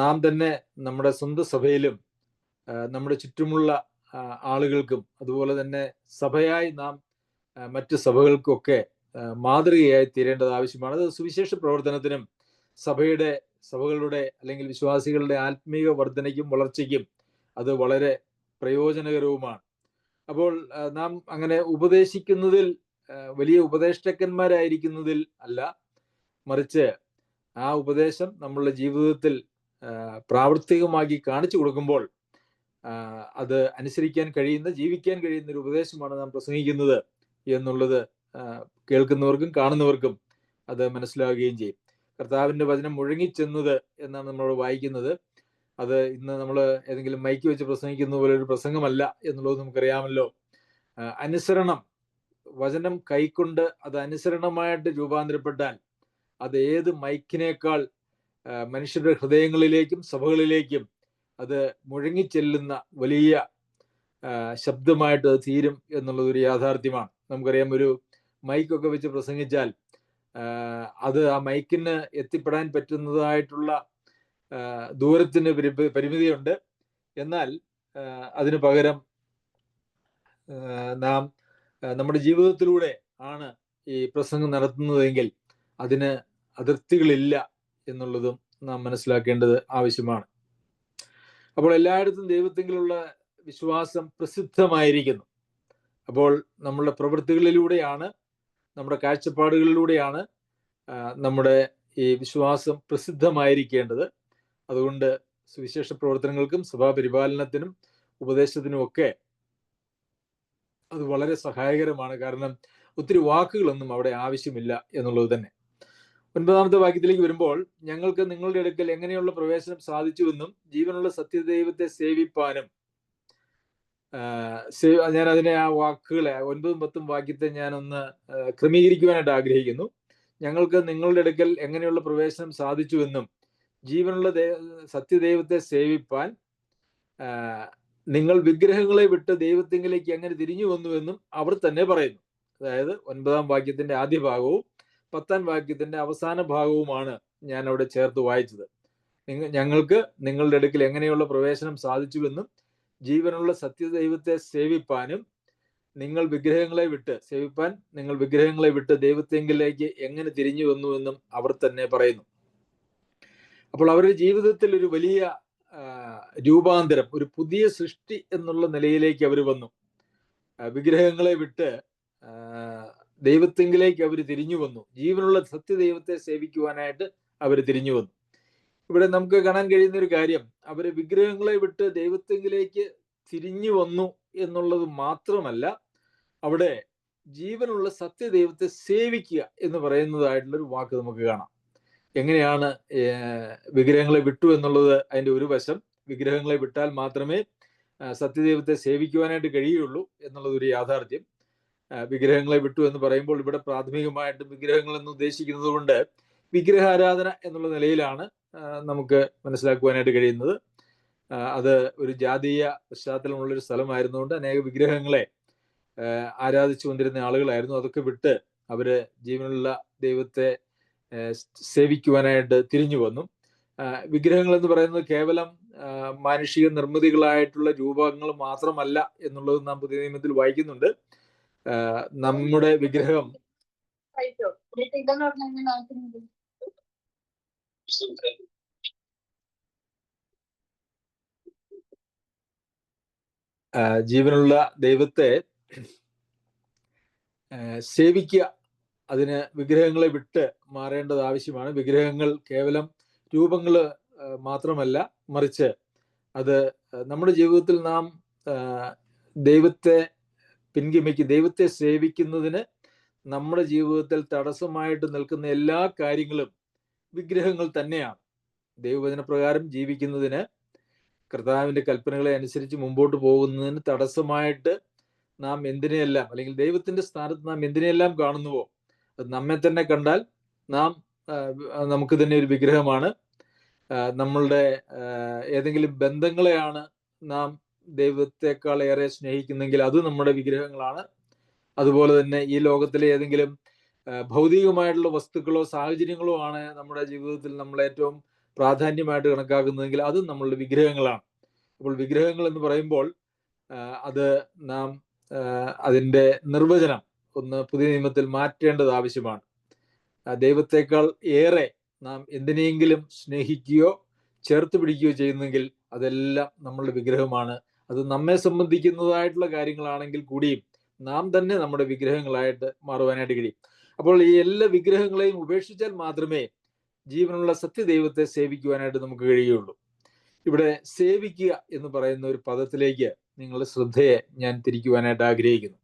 നാം തന്നെ നമ്മുടെ സ്വന്തം സഭയിലും നമ്മുടെ ചുറ്റുമുള്ള ആളുകൾക്കും അതുപോലെ തന്നെ സഭയായി നാം മറ്റ് സഭകൾക്കൊക്കെ മാതൃകയായി തീരേണ്ടത് ആവശ്യമാണ്. അത് സുവിശേഷ പ്രവർത്തനത്തിനും സഭകളുടെ അല്ലെങ്കിൽ വിശ്വാസികളുടെ ആത്മീയ വർധനയ്ക്കും വളർച്ചയ്ക്കും അത് വളരെ പ്രയോജനകരവുമാണ്. അപ്പോൾ നാം അങ്ങനെ ഉപദേശിക്കുന്നതിൽ വലിയ ഉപദേഷ്ടക്കന്മാരായിരിക്കുന്നതിൽ അല്ല, മറിച്ച് ആ ഉപദേശം നമ്മളുടെ ജീവിതത്തിൽ പ്രാവർത്തികമാക്കി കാണിച്ചു കൊടുക്കുമ്പോൾ അത് അനുസരിക്കാൻ കഴിയുന്ന, ജീവിക്കാൻ കഴിയുന്ന ഒരു ഉപദേശമാണ് നാം പ്രസംഗിക്കുന്നത് എന്നുള്ളത് കേൾക്കുന്നവർക്കും കാണുന്നവർക്കും അത് മനസ്സിലാവുകയും ചെയ്യും. കർത്താവിൻ്റെ വചനം മുഴങ്ങിച്ചെന്നത് എന്നാണ് നമ്മൾ വായിക്കുന്നത്. അത് ഇന്ന് നമ്മൾ ഏതെങ്കിലും മൈക്ക് വെച്ച് പ്രസംഗിക്കുന്ന പോലെ ഒരു പ്രസംഗമല്ല എന്നുള്ളത് നമുക്കറിയാമല്ലോ. അനുസരണം, വചനം കൈക്കൊണ്ട് അത് അനുസരണമായിട്ട് രൂപാന്തരപ്പെട്ടാൽ അത് ഏത് മൈക്കിനേക്കാൾ മനുഷ്യരുടെ ഹൃദയങ്ങളിലേക്കും സഭകളിലേക്കും അത് മുഴങ്ങിച്ചെല്ലുന്ന വലിയ ശബ്ദമായിട്ട് അത് തീരും എന്നുള്ളത് ഒരു യാഥാർത്ഥ്യമാണ്. നമുക്കറിയാം, ഒരു മൈക്കൊക്കെ വെച്ച് പ്രസംഗിച്ചാൽ അത് ആ മൈക്കിന് എത്തിപ്പെടാൻ പറ്റുന്നതായിട്ടുള്ള ദൂരത്തിന് പരിമിതിയുണ്ട്. എന്നാൽ അതിന് പകരം നാം നമ്മുടെ ജീവിതത്തിലൂടെ ആണ് ഈ പ്രസംഗം നടത്തുന്നതെങ്കിൽ അതിന് അതിർത്തികളില്ല എന്നുള്ളതും നാം മനസ്സിലാക്കേണ്ടത് ആവശ്യമാണ്. അപ്പോൾ എല്ലായിടത്തും ദൈവത്തിലുള്ള വിശ്വാസം പ്രസിദ്ധമായിരിക്കുന്നു. അപ്പോൾ നമ്മളുടെ പ്രവൃത്തികളിലൂടെയാണ്, നമ്മുടെ കാഴ്ചപ്പാടുകളിലൂടെയാണ് നമ്മുടെ ഈ വിശ്വാസം പ്രസിദ്ധമായിരിക്കേണ്ടത്. അതുകൊണ്ട് സുവിശേഷ പ്രവർത്തനങ്ങൾക്കും സഭാപരിപാലനത്തിനും ഉപദേശത്തിനും ഒക്കെ അത് വളരെ സഹായകരമാണ്. കാരണം ഒത്തിരി വാക്കുകളൊന്നും അവിടെ ആവശ്യമില്ല എന്നുള്ളത് തന്നെ. 9-ാമത്തെ വാക്യത്തിലേക്ക് വരുമ്പോൾ, ഞങ്ങൾക്ക് നിങ്ങളുടെ അടുക്കൽ എങ്ങനെയുള്ള പ്രവേശനം സാധിച്ചുവെന്നും ജീവനുള്ള സത്യദൈവത്തെ സേവിപ്പാനും, ഞാൻ അതിനെ ആ വാക്കുകളെ 9ഉം 10ഉം വാക്യത്തെ ഞാനൊന്ന് ക്രമീകരിക്കുവാനായിട്ട് ആഗ്രഹിക്കുന്നു. ഞങ്ങൾക്ക് നിങ്ങളുടെ അടുക്കൽ എങ്ങനെയുള്ള പ്രവേശനം സാധിച്ചുവെന്നും ജീവനുള്ള സത്യദൈവത്തെ സേവിപ്പാൻ നിങ്ങൾ വിഗ്രഹങ്ങളെ വിട്ട് ദൈവത്തിങ്കിലേക്ക് എങ്ങനെ തിരിഞ്ഞു വന്നുവെന്നും അവർ തന്നെ പറയുന്നു. അതായത് 9-ാം വാക്യത്തിന്റെ ആദ്യ ഭാഗവും 10-ാം വാക്യത്തിന്റെ അവസാന ഭാഗവുമാണ് ഞാൻ അവിടെ ചേർത്ത് വായിച്ചത്. ഞങ്ങൾക്ക് നിങ്ങളുടെ അടുക്കൽ എങ്ങനെയുള്ള പ്രവേശനം സാധിച്ചുവെന്നും ജീവനുള്ള സത്യദൈവത്തെ സേവിപ്പാനും നിങ്ങൾ വിഗ്രഹങ്ങളെ വിട്ട് ദൈവത്തെങ്കിലേക്ക് എങ്ങനെ തിരിഞ്ഞു വന്നുവെന്നും അവർ തന്നെ പറയുന്നു. അപ്പോൾ അവരുടെ ജീവിതത്തിൽ ഒരു വലിയ രൂപാന്തരം, ഒരു പുതിയ സൃഷ്ടി എന്നുള്ള നിലയിലേക്ക് അവർ വന്നു. വിഗ്രഹങ്ങളെ വിട്ട് ദൈവത്തെങ്കിലേക്ക് അവർ തിരിഞ്ഞു വന്നു. ജീവനുള്ള സത്യദൈവത്തെ സേവിക്കുവാനായിട്ട് അവർ തിരിഞ്ഞു വന്നു. ഇവിടെ നമുക്ക് കാണാൻ കഴിയുന്ന ഒരു കാര്യം, അവര് വിഗ്രഹങ്ങളെ വിട്ട് ദൈവത്തെങ്കിലേക്ക് തിരിഞ്ഞു വന്നു എന്നുള്ളത് മാത്രമല്ല, അവിടെ ജീവനുള്ള സത്യദൈവത്തെ സേവിക്കുക എന്ന് പറയുന്നതായിട്ടുള്ളൊരു വാക്ക് നമുക്ക് കാണാം. എങ്ങനെയാണ് വിഗ്രഹങ്ങളെ വിട്ടു എന്നുള്ളത് അതിന്റെ ഒരു വശം. വിഗ്രഹങ്ങളെ വിട്ടാൽ മാത്രമേ സത്യദൈവത്തെ സേവിക്കുവാനായിട്ട് കഴിയുള്ളൂ എന്നുള്ളത് ഒരു യാഥാർത്ഥ്യം. വിഗ്രഹങ്ങളെ വിട്ടു എന്ന് പറയുമ്പോൾ ഇവിടെ പ്രാഥമികമായിട്ട് വിഗ്രഹങ്ങൾ എന്ന് ഉദ്ദേശിക്കുന്നത് കൊണ്ട് വിഗ്രഹാരാധന എന്നുള്ള നിലയിലാണ് നമുക്ക് മനസ്സിലാക്കുവാനായിട്ട് കഴിയുന്നത്. അത് ഒരു ജാതീയ പശ്ചാത്തലമുള്ളൊരു സ്ഥലമായിരുന്നുകൊണ്ട് അനേക വിഗ്രഹങ്ങളെ ആരാധിച്ചു കൊണ്ടിരുന്ന ആളുകളായിരുന്നു. അതൊക്കെ വിട്ട് അവര് ജീവനുള്ള ദൈവത്തെ സേവിക്കുവാനായിട്ട് തിരിഞ്ഞു വന്നു. വിഗ്രഹങ്ങൾ എന്ന് പറയുന്നത് കേവലം മാനുഷിക നിർമ്മിതികളായിട്ടുള്ള രൂപങ്ങൾ മാത്രമല്ല എന്നുള്ളത് നാം പുതിയ നിയമത്തിൽ വായിക്കുന്നുണ്ട്. നമ്മുടെ വിഗ്രഹം ജീവനുള്ള ദൈവത്തെ സേവിക്കുക, അതിന് വിഗ്രഹങ്ങളെ വിട്ട് മാറേണ്ടത് ആവശ്യമാണ്. വിഗ്രഹങ്ങൾ കേവലം രൂപങ്ങൾ മാത്രമല്ല, മറിച്ച് അത് നമ്മുടെ ജീവിതത്തിൽ നാം ദൈവത്തെ ദൈവത്തെ സേവിക്കുന്നതിന് നമ്മുടെ ജീവിതത്തിൽ തടസ്സമായിട്ട് നിൽക്കുന്ന എല്ലാ കാര്യങ്ങളും വിഗ്രഹങ്ങൾ തന്നെയാണ്. ദൈവവചന പ്രകാരം ജീവിക്കുന്നതിന്, കർത്താവിന്റെ കൽപ്പനകളെ അനുസരിച്ച് മുമ്പോട്ട് പോകുന്നതിന് തടസ്സമായിട്ട് നാം എന്തിനെയെല്ലാം, അല്ലെങ്കിൽ ദൈവത്തിന്റെ സ്ഥാനത്ത് നാം എന്തിനെയെല്ലാം കാണുന്നുവോ അത് നമ്മെ തന്നെ കണ്ടാൽ നമുക്ക് തന്നെ ഒരു വിഗ്രഹമാണ്. നമ്മളുടെ ഏതെങ്കിലും ബന്ധങ്ങളെയാണ് നാം ദൈവത്തെക്കാൾ ഏറെ സ്നേഹിക്കുന്നെങ്കിൽ അത് നമ്മുടെ വിഗ്രഹങ്ങളാണ്. അതുപോലെ തന്നെ ഈ ലോകത്തിലെ ഏതെങ്കിലും ഭൗതികമായിട്ടുള്ള വസ്തുക്കളോ സാഹചര്യങ്ങളോ ആണ് നമ്മുടെ ജീവിതത്തിൽ നമ്മൾ ഏറ്റവും പ്രാധാന്യമായിട്ട് കണക്കാക്കുന്നതെങ്കിൽ അതും നമ്മളുടെ വിഗ്രഹങ്ങളാണ്. അപ്പോൾ വിഗ്രഹങ്ങൾ എന്ന് പറയുമ്പോൾ അത് നാം അതിൻ്റെ നിർവചനം ഒന്ന് പുതിയ നിയമത്തിൽ മാറ്റേണ്ടത് ആവശ്യമാണ്. ദൈവത്തെക്കാൾ ഏറെ നാം എന്തിനെങ്കിലും സ്നേഹിക്കുകയോ ചേർത്ത് പിടിക്കുകയോ ചെയ്യുന്നെങ്കിൽ അതെല്ലാം നമ്മളുടെ വിഗ്രഹമാണ്. അത് നമ്മെ സംബന്ധിക്കുന്നതായിട്ടുള്ള കാര്യങ്ങളാണെങ്കിൽ കൂടിയും നാം തന്നെ നമ്മുടെ വിഗ്രഹങ്ങളായിട്ട് മാറുവാനായിട്ട് കഴിയും. അപ്പോൾ ഈ എല്ലാ വിഗ്രഹങ്ങളെയും ഉപേക്ഷിച്ചാൽ മാത്രമേ ജീവനുള്ള സത്യദൈവത്തെ സേവിക്കുവാനായിട്ട് നമുക്ക് കഴിയുള്ളൂ. ഇവിടെ സേവിക്കുക എന്ന് പറയുന്ന ഒരു പദത്തിലേക്ക് നിങ്ങളുടെ ശ്രദ്ധയെ ഞാൻ തിരിക്കുവാനായിട്ട് ആഗ്രഹിക്കുന്നു.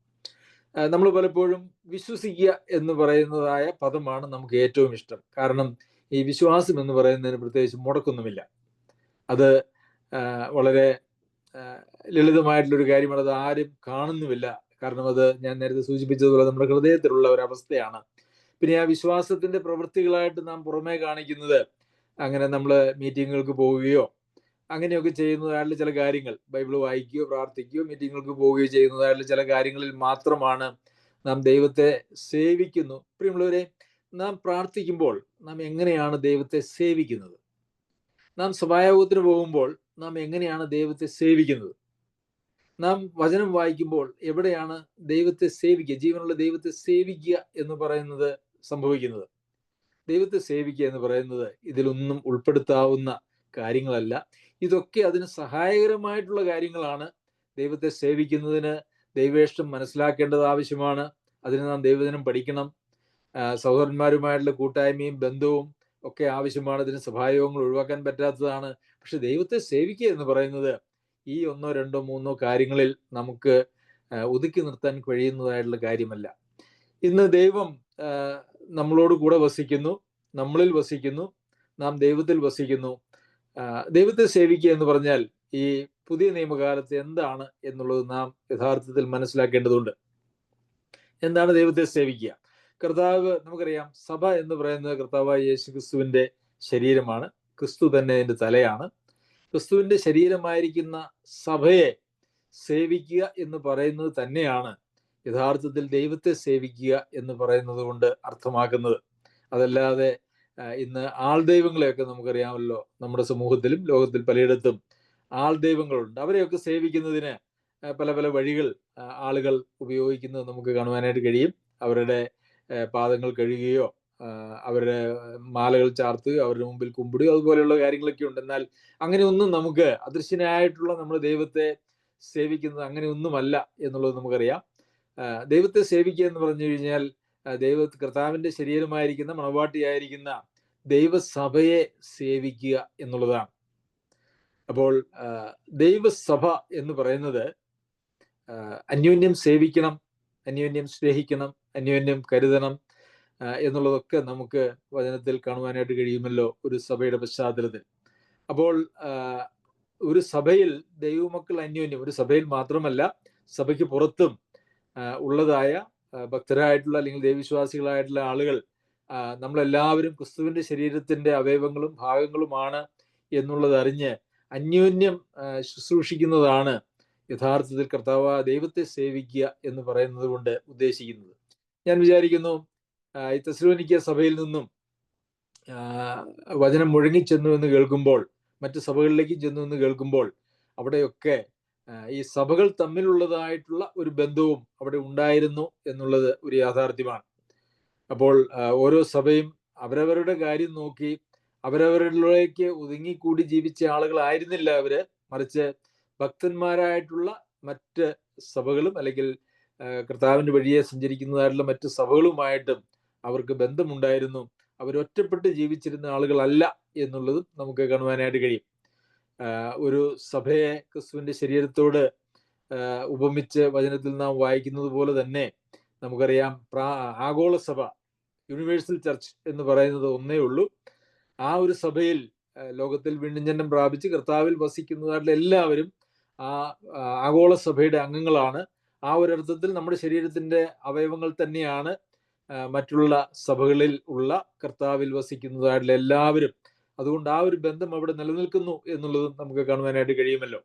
നമ്മൾ പലപ്പോഴും വിശ്വസിക്കുക എന്ന് പറയുന്നതായ പദമാണ് നമുക്ക് ഏറ്റവും ഇഷ്ടം. കാരണം ഈ വിശ്വാസം എന്ന് പറയുന്നതിന് പ്രത്യേകിച്ച് മുടക്കൊന്നുമില്ല. അത് വളരെ ലളിതമായിട്ടുള്ളൊരു കാര്യമാണ്. അത് ആരും കാണുന്നുമില്ല. കാരണം അത് ഞാൻ നേരത്തെ സൂചിപ്പിച്ചതുപോലെ നമ്മുടെ ഹൃദയത്തിലുള്ള ഒരു അവസ്ഥയാണ്. പിന്നെ ആ വിശ്വാസത്തിന്റെ പ്രവൃത്തികളായിട്ട് നാം പുറമേ കാണിക്കുന്നത് അങ്ങനെ നമ്മൾ മീറ്റിങ്ങുകൾക്ക് പോവുകയോ അങ്ങനെയൊക്കെ ചെയ്യുന്നതായിട്ടുള്ള ചില കാര്യങ്ങൾ, ബൈബിൾ വായിക്കുകയോ പ്രാർത്ഥിക്കുകയോ മീറ്റിങ്ങുകൾക്ക് പോവുകയോ ചെയ്യുന്നതായിട്ടുള്ള ചില കാര്യങ്ങളിൽ മാത്രമാണ് നാം ദൈവത്തെ സേവിക്കുന്നു. പ്രിയമുള്ളവരെ, നാം പ്രാർത്ഥിക്കുമ്പോൾ നാം എങ്ങനെയാണ് ദൈവത്തെ സേവിക്കുന്നത്? നാം സഭായോഗത്തിന് പോകുമ്പോൾ നാം എങ്ങനെയാണ് ദൈവത്തെ സേവിക്കുന്നത്? നാം വചനം വായിക്കുമ്പോൾ എവിടെയാണ് ദൈവത്തെ സേവിക്കുക, ജീവനുള്ള ദൈവത്തെ സേവിക്കുക എന്ന് പറയുന്നത് സംഭവിക്കുന്നത്? ദൈവത്തെ സേവിക്കുക എന്ന് പറയുന്നത് ഇതിലൊന്നും ഉൾപ്പെടുത്താവുന്ന കാര്യങ്ങളല്ല. ഇതൊക്കെ അതിന് സഹായകരമായിട്ടുള്ള കാര്യങ്ങളാണ്. ദൈവത്തെ സേവിക്കുന്നതിന് ദൈവേഷ്ടം മനസ്സിലാക്കേണ്ടത് ആവശ്യമാണ്. അതിന് നാം ദൈവദിനം പഠിക്കണം. സഹോദരന്മാരുമായിട്ടുള്ള കൂട്ടായ്മയും ബന്ധവും ഒക്കെ ആവശ്യമാണ്. ഇതിന് സഭായോഗങ്ങൾ ഒഴിവാക്കാൻ പറ്റാത്തതാണ്. പക്ഷെ ദൈവത്തെ സേവിക്കുക എന്ന് പറയുന്നത് ഈ 1, 2, 3 കാര്യങ്ങളിൽ നമുക്ക് ഒതുക്കി നിർത്താൻ കഴിയുന്നതായിട്ടുള്ള കാര്യമല്ല. ഇന്ന് ദൈവം നമ്മളോട് കൂടെ വസിക്കുന്നു, നമ്മളിൽ വസിക്കുന്നു, നാം ദൈവത്തിൽ വസിക്കുന്നു. ദൈവത്തെ സേവിക്കുക എന്ന് പറഞ്ഞാൽ ഈ പുതിയ നിയമകാലത്ത് എന്താണ് എന്നുള്ളത് നാം യഥാർത്ഥത്തിൽ മനസ്സിലാക്കേണ്ടതുണ്ട്. എന്താണ് ദൈവത്തെ സേവിക്കുക? കർത്താവ്, നമുക്കറിയാം, സഭ എന്ന് പറയുന്നത് കർത്താവായ യേശു ക്രിസ്തുവിന്റെ ശരീരമാണ്. ക്രിസ്തു തന്നെ അതിന്റെ തലയാണ്. ക്രിസ്തുവിന്റെ ശരീരമായിരിക്കുന്ന സഭയെ സേവിക്കുക എന്ന് പറയുന്നത് തന്നെയാണ് യഥാർത്ഥത്തിൽ ദൈവത്തെ സേവിക്കുക എന്ന് പറയുന്നത് കൊണ്ട് അർത്ഥമാക്കുന്നത്. അതല്ലാതെ ഇന്ന് ആൾ ദൈവങ്ങളെയൊക്കെ നമുക്കറിയാമല്ലോ, നമ്മുടെ സമൂഹത്തിലും ലോകത്തിൽ പലയിടത്തും ആൾ ദൈവങ്ങളുണ്ട്. അവരെയൊക്കെ സേവിക്കുന്നതിന് പല പല വഴികൾ ആളുകൾ ഉപയോഗിക്കുന്നത് നമുക്ക് കാണുവാനായിട്ട് കഴിയും. അവരുടെ പാദങ്ങൾ കഴുകുകയോ അവരുടെ മാലകൾ ചാർത്തുകയോ അവരുടെ മുമ്പിൽ കുമ്പിടുകയോ അതുപോലെയുള്ള കാര്യങ്ങളൊക്കെ ഉണ്ട്. എന്നാൽ അങ്ങനെയൊന്നും നമുക്ക് അദൃശ്യനായിട്ടുള്ള നമ്മുടെ ദൈവത്തെ സേവിക്കുന്നത് അങ്ങനെയൊന്നുമല്ല എന്നുള്ളത് നമുക്കറിയാം. ദൈവത്തെ സേവിക്കുക എന്ന് പറഞ്ഞു കഴിഞ്ഞാൽ കർത്താവിന്റെ ശരീരമായിരിക്കുന്ന മണവാട്ടിയായിരിക്കുന്ന ദൈവസഭയെ സേവിക്കുക എന്നുള്ളതാണ്. അപ്പോൾ ദൈവസഭ എന്ന് പറയുന്നത് അന്യോന്യം സേവിക്കണം, അന്യോന്യം സ്നേഹിക്കണം, അന്യോന്യം കരുതണം എന്നുള്ളതൊക്കെ നമുക്ക് വചനത്തിൽ കാണുവാനായിട്ട് കഴിയുമല്ലോ ഒരു സഭയുടെ പശ്ചാത്തലത്തിൽ. അപ്പോൾ ഒരു സഭയിൽ ദൈവമക്കൾ അന്യോന്യം, ഒരു സഭയിൽ മാത്രമല്ല സഭയ്ക്ക് പുറത്തും ഉള്ളതായ ഭക്തരായിട്ടുള്ള അല്ലെങ്കിൽ ദൈവവിശ്വാസികളായിട്ടുള്ള ആളുകൾ നമ്മളെല്ലാവരും ക്രിസ്തുവിന്റെ ശരീരത്തിന്റെ അവയവങ്ങളും ഭാഗങ്ങളുമാണ് എന്നുള്ളത് അറിഞ്ഞ് അന്യോന്യം ശുശ്രൂഷിക്കുന്നതാണ് യഥാർത്ഥത്തിൽ കർത്താവ് ദൈവത്തെ സേവിക്കുക എന്ന് പറയുന്നത് കൊണ്ട് ഉദ്ദേശിക്കുന്നത്. ഞാൻ വിചാരിക്കുന്നു ഈ തെസ്സലോനിക്ക സഭയിൽ നിന്നും വചനം മുഴങ്ങിച്ചെന്നു എന്ന് കേൾക്കുമ്പോൾ, മറ്റു സഭകളിലേക്കും ചെന്നു എന്ന് കേൾക്കുമ്പോൾ അവിടെയൊക്കെ ഈ സഭകൾ തമ്മിലുള്ളതായിട്ടുള്ള ഒരു ബന്ധവും അവിടെ ഉണ്ടായിരുന്നു എന്നുള്ളത് ഒരു യാഥാർത്ഥ്യമാണ്. അപ്പോൾ ഓരോ സഭയും അവരവരുടെ കാര്യം നോക്കി അവരവരിലേക്ക് ഒതുങ്ങിക്കൂടി ജീവിച്ച ആളുകളായിരുന്നില്ല അവര്, മറിച്ച് ഭക്തന്മാരായിട്ടുള്ള മറ്റ് സഭകളും അല്ലെങ്കിൽ കർത്താവിന്റെ വഴിയെ സഞ്ചരിക്കുന്നതായിട്ടുള്ള മറ്റ് സഭകളുമായിട്ടും അവർക്ക് ബന്ധമുണ്ടായിരുന്നു. അവരൊറ്റപ്പെട്ട് ജീവിച്ചിരുന്ന ആളുകളല്ല എന്നുള്ളതും നമുക്ക് കാണുവാനായിട്ട് കഴിയും. ഒരു സഭയെ ക്രിസ്തുവിന്റെ ശരീരത്തോട് ഉപമിച്ച് വചനത്തിൽ നാം വായിക്കുന്നത് പോലെ തന്നെ നമുക്കറിയാം ആഗോള സഭ, യൂണിവേഴ്സൽ ചർച്ച് എന്ന് പറയുന്നത് ഒന്നേ ഉള്ളൂ. ആ ഒരു സഭയിൽ ലോകത്തിൽ വീണ്ടും ജന്മം പ്രാപിച്ച് കർത്താവിൽ വസിക്കുന്നതായിട്ടുള്ള എല്ലാവരും ആ ആഗോള സഭയുടെ അംഗങ്ങളാണ്. ആ ഒരു അർത്ഥത്തിൽ നമ്മുടെ ശരീരത്തിന്റെ അവയവങ്ങൾ തന്നെയാണ് മറ്റുള്ള സഭകളിൽ ഉള്ള കർത്താവിൽ വസിക്കുന്നതായിട്ടുള്ള എല്ലാവരും. അതുകൊണ്ട് ആ ഒരു ബന്ധം അവിടെ നിലനിൽക്കുന്നു എന്നുള്ളതും നമുക്ക് കാണുവാനായിട്ട് കഴിയുമല്ലോ.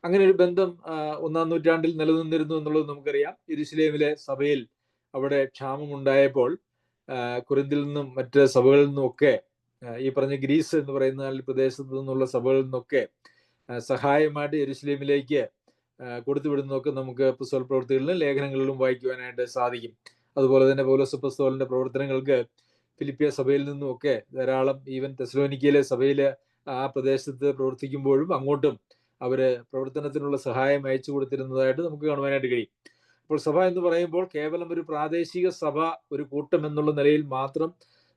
അങ്ങനെ ഒരു ബന്ധം 1-ാം നൂറ്റാണ്ടിൽ നിലനിന്നിരുന്നു എന്നുള്ളത് നമുക്കറിയാം. യെരുശലേമിലെ സഭയിൽ അവിടെ ക്ഷാമമുണ്ടായപ്പോൾ കൊരിന്തിൽ നിന്നും മറ്റ് സഭകളിൽ നിന്നും ഒക്കെ ഈ പറഞ്ഞ ഗ്രീസ് എന്ന് പറയുന്ന പ്രദേശത്ത് നിന്നുള്ള സഭകളിൽ നിന്നൊക്കെ സഹായമായിട്ട് യെരുശലേമിലേക്ക് കൊടുത്തുവിടുന്നതൊക്കെ നമുക്ക് അപ്പോസ്തല പ്രവൃത്തികളിലും ലേഖനങ്ങളിലും വായിക്കുവാനായിട്ട് സാധിക്കും. അതുപോലെ തന്നെ പൗലോസ് അപ്പോസ്തലന്റെ പ്രവർത്തനങ്ങൾക്ക് ഫിലിപ്പിയ സഭയിൽ നിന്നും ഒക്കെ ധാരാളം, ഈവൻ തെസ്സലോനിക്കയിലെ സഭയിലെ ആ പ്രദേശത്ത് പ്രവർത്തിക്കുമ്പോഴും അങ്ങോട്ടും അവര് പ്രവർത്തനത്തിനുള്ള സഹായം അയച്ചു കൊടുത്തിരുന്നതായിട്ട് നമുക്ക് കാണുവാനായിട്ട് കഴിയും. അപ്പോൾ സഭ എന്ന് പറയുമ്പോൾ കേവലം ഒരു പ്രാദേശിക സഭ, ഒരു കൂട്ടം എന്നുള്ള നിലയിൽ മാത്രം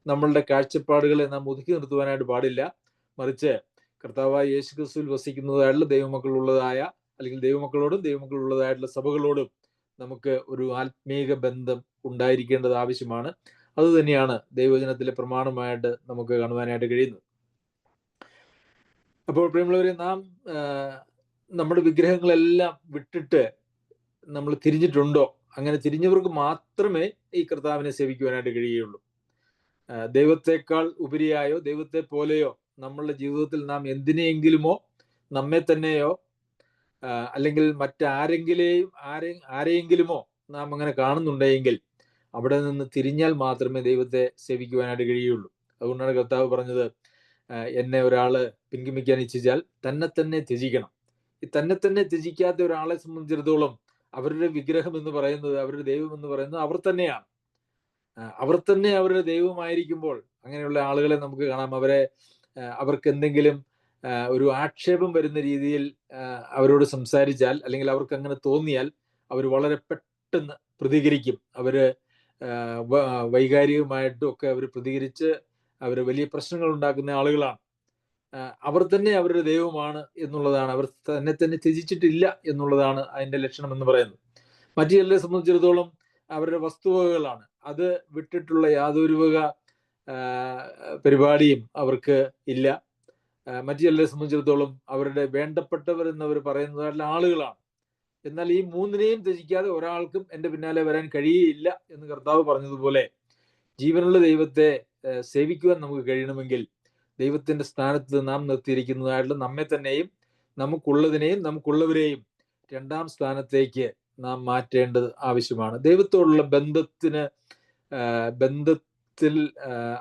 നമ്മളുടെ കാഴ്ചപ്പാടുകളെ നാം ഒതുക്കി നിർത്തുവാനായിട്ട് പാടില്ല. മറിച്ച് കർത്താവായ യേശു ക്രിസ്തുവിൽ വസിക്കുന്നതായിട്ടുള്ള ദൈവമക്കളുള്ളതായ അല്ലെങ്കിൽ ദൈവമക്കളോടും ദൈവമക്കളുള്ളതായിട്ടുള്ള സഭകളോടും നമുക്ക് ഒരു ആത്മീക ബന്ധം ഉണ്ടായിരിക്കേണ്ടത് ആവശ്യമാണ്. അത് തന്നെയാണ് ദൈവവചനത്തിലെ പ്രമാണമായിട്ട് നമുക്ക് കാണുവാനായിട്ട് കഴിയുന്നത്. അപ്പോൾ പ്രിയമുള്ളവരെ, നാം നമ്മുടെ വിഗ്രഹങ്ങളെല്ലാം വിട്ടിട്ട് നമ്മൾ തിരിഞ്ഞിട്ടുണ്ടോ? അങ്ങനെ തിരിഞ്ഞവർക്ക് മാത്രമേ ഈ കർത്താവിനെ സേവിക്കുവാനായിട്ട് കഴിയുകയുള്ളൂ. ദൈവത്തെക്കാൾ ഉപരിയായോ ദൈവത്തെ പോലെയോ നമ്മളുടെ ജീവിതത്തിൽ നാം എന്തിനെയെങ്കിലുമോ നമ്മെ തന്നെയോ അല്ലെങ്കിൽ ആരെയെങ്കിലുമോ നാം അങ്ങനെ കാണുന്നുണ്ടെങ്കിൽ അവിടെ നിന്ന് തിരിഞ്ഞാൽ മാത്രമേ ദൈവത്തെ സേവിക്കുവാനായിട്ട് കഴിയുള്ളൂ. അതുകൊണ്ടാണ് കർത്താവ് പറഞ്ഞത്, എന്നെ ഒരാള് പിൻഗമിക്കാൻ ഇച്ഛിച്ചാൽ തന്നെ തന്നെ ത്യജിക്കണം. ഈ തന്നെ തന്നെ ത്യജിക്കാത്ത ഒരാളെ സംബന്ധിച്ചിടത്തോളം അവരുടെ വിഗ്രഹം എന്ന് പറയുന്നത്, അവരുടെ ദൈവം എന്ന് പറയുന്നത് അവർ തന്നെയാണ്. അവർ തന്നെ അവരുടെ ദൈവമായിരിക്കുമ്പോൾ അങ്ങനെയുള്ള ആളുകളെ നമുക്ക് കാണാം. അവർക്ക് എന്തെങ്കിലും ഒരു ആക്ഷേപം വരുന്ന രീതിയിൽ അവരോട് സംസാരിച്ചാൽ അല്ലെങ്കിൽ അവർക്ക് അങ്ങനെ തോന്നിയാൽ അവർ വളരെ പെട്ടെന്ന് പ്രതികരിക്കും. അവര് വൈകാരികമായിട്ടും ഒക്കെ അവർ പ്രതികരിച്ച് അവർ വലിയ പ്രശ്നങ്ങൾ ഉണ്ടാക്കുന്ന ആളുകളാണ്. അവർ തന്നെ അവരുടെ ദൈവമാണ് എന്നുള്ളതാണ്, അവർ തന്നെ തന്നെ ത്യജിച്ചിട്ടില്ല എന്നുള്ളതാണ് അതിന്റെ ലക്ഷണം എന്ന് പറയുന്നത്. മറ്റു ചിലരെ സംബന്ധിച്ചിടത്തോളം അവരുടെ വസ്തുവകകളാണ്, അത് വിട്ടിട്ടുള്ള യാതൊരു വക പരിപാടിയും അവർക്ക് ഇല്ല. മറ്റു ചിലരെ സംബന്ധിച്ചിടത്തോളം അവരുടെ വേണ്ടപ്പെട്ടവർ എന്നവർ പറയുന്നതായിട്ടുള്ള ആളുകളാണ്. എന്നാൽ ഈ മൂന്നിനെയും ത്യജിക്കാതെ ഒരാൾക്കും എൻ്റെ പിന്നാലെ വരാൻ കഴിയുകയില്ല എന്ന് കർത്താവ് പറഞ്ഞതുപോലെ ജീവനുള്ള ദൈവത്തെ സേവിക്കുവാൻ നമുക്ക് കഴിയണമെങ്കിൽ ദൈവത്തിന്റെ സ്ഥാനത്ത് നാം നിർത്തിയിരിക്കുന്നതായിട്ടുള്ള നമ്മെ തന്നെയും നമുക്കുള്ളതിനെയും നമുക്കുള്ളവരെയും രണ്ടാം സ്ഥാനത്തേക്ക് നാം മാറ്റേണ്ടത് ആവശ്യമാണ്. ദൈവത്തോടുള്ള ബന്ധത്തിൽ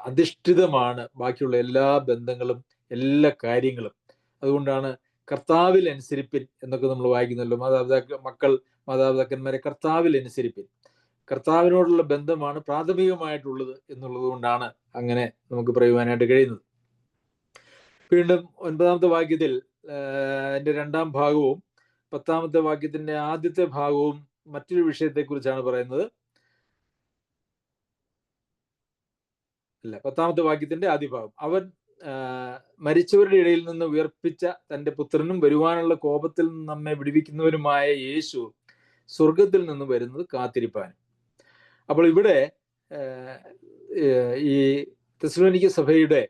അധിഷ്ഠിതമാണ് ബാക്കിയുള്ള എല്ലാ ബന്ധങ്ങളും, എല്ലാ കാര്യങ്ങളും. അതുകൊണ്ടാണ് കർത്താവിൽ അനുസരിപ്പിൻ എന്നൊക്കെ നമ്മൾ വായിക്കുന്നല്ലോ. മാതാപിതാക്കന്മാരെ കർത്താവിൽ അനുസരിപ്പിൻ. കർത്താവിനോടുള്ള ബന്ധമാണ് പ്രാഥമികമായിട്ടുള്ളത് എന്നുള്ളത് കൊണ്ടാണ് അങ്ങനെ നമുക്ക് പറയുവാനായിട്ട് കഴിയുന്നത്. വീണ്ടും 9-ാമത്തെ വാക്യത്തിൽ എൻ്റെ 2-ാം ഭാഗവും 10-ാമത്തെ വാക്യത്തിന്റെ ആദ്യത്തെ ഭാഗവും മറ്റൊരു വിഷയത്തെക്കുറിച്ചാണ് പറയുന്നത്. 10-ാമത്തെ വാക്യത്തിന്റെ ആദ്യ ഭാഗം, അവൻ മരിച്ചവരുടെ ഇടയിൽ നിന്ന് ഉയർപ്പിച്ച തന്റെ പുത്രനും വരുവാനുള്ള കോപത്തിൽ നിന്ന് നമ്മെ വിടുവിക്കുന്നവരുമായ യേശു സ്വർഗത്തിൽ നിന്ന് വരുന്നത് കാത്തിരിപ്പാനും. അപ്പോൾ ഇവിടെ ഈ തെസ്സലോനിക്ക സഭയുടെ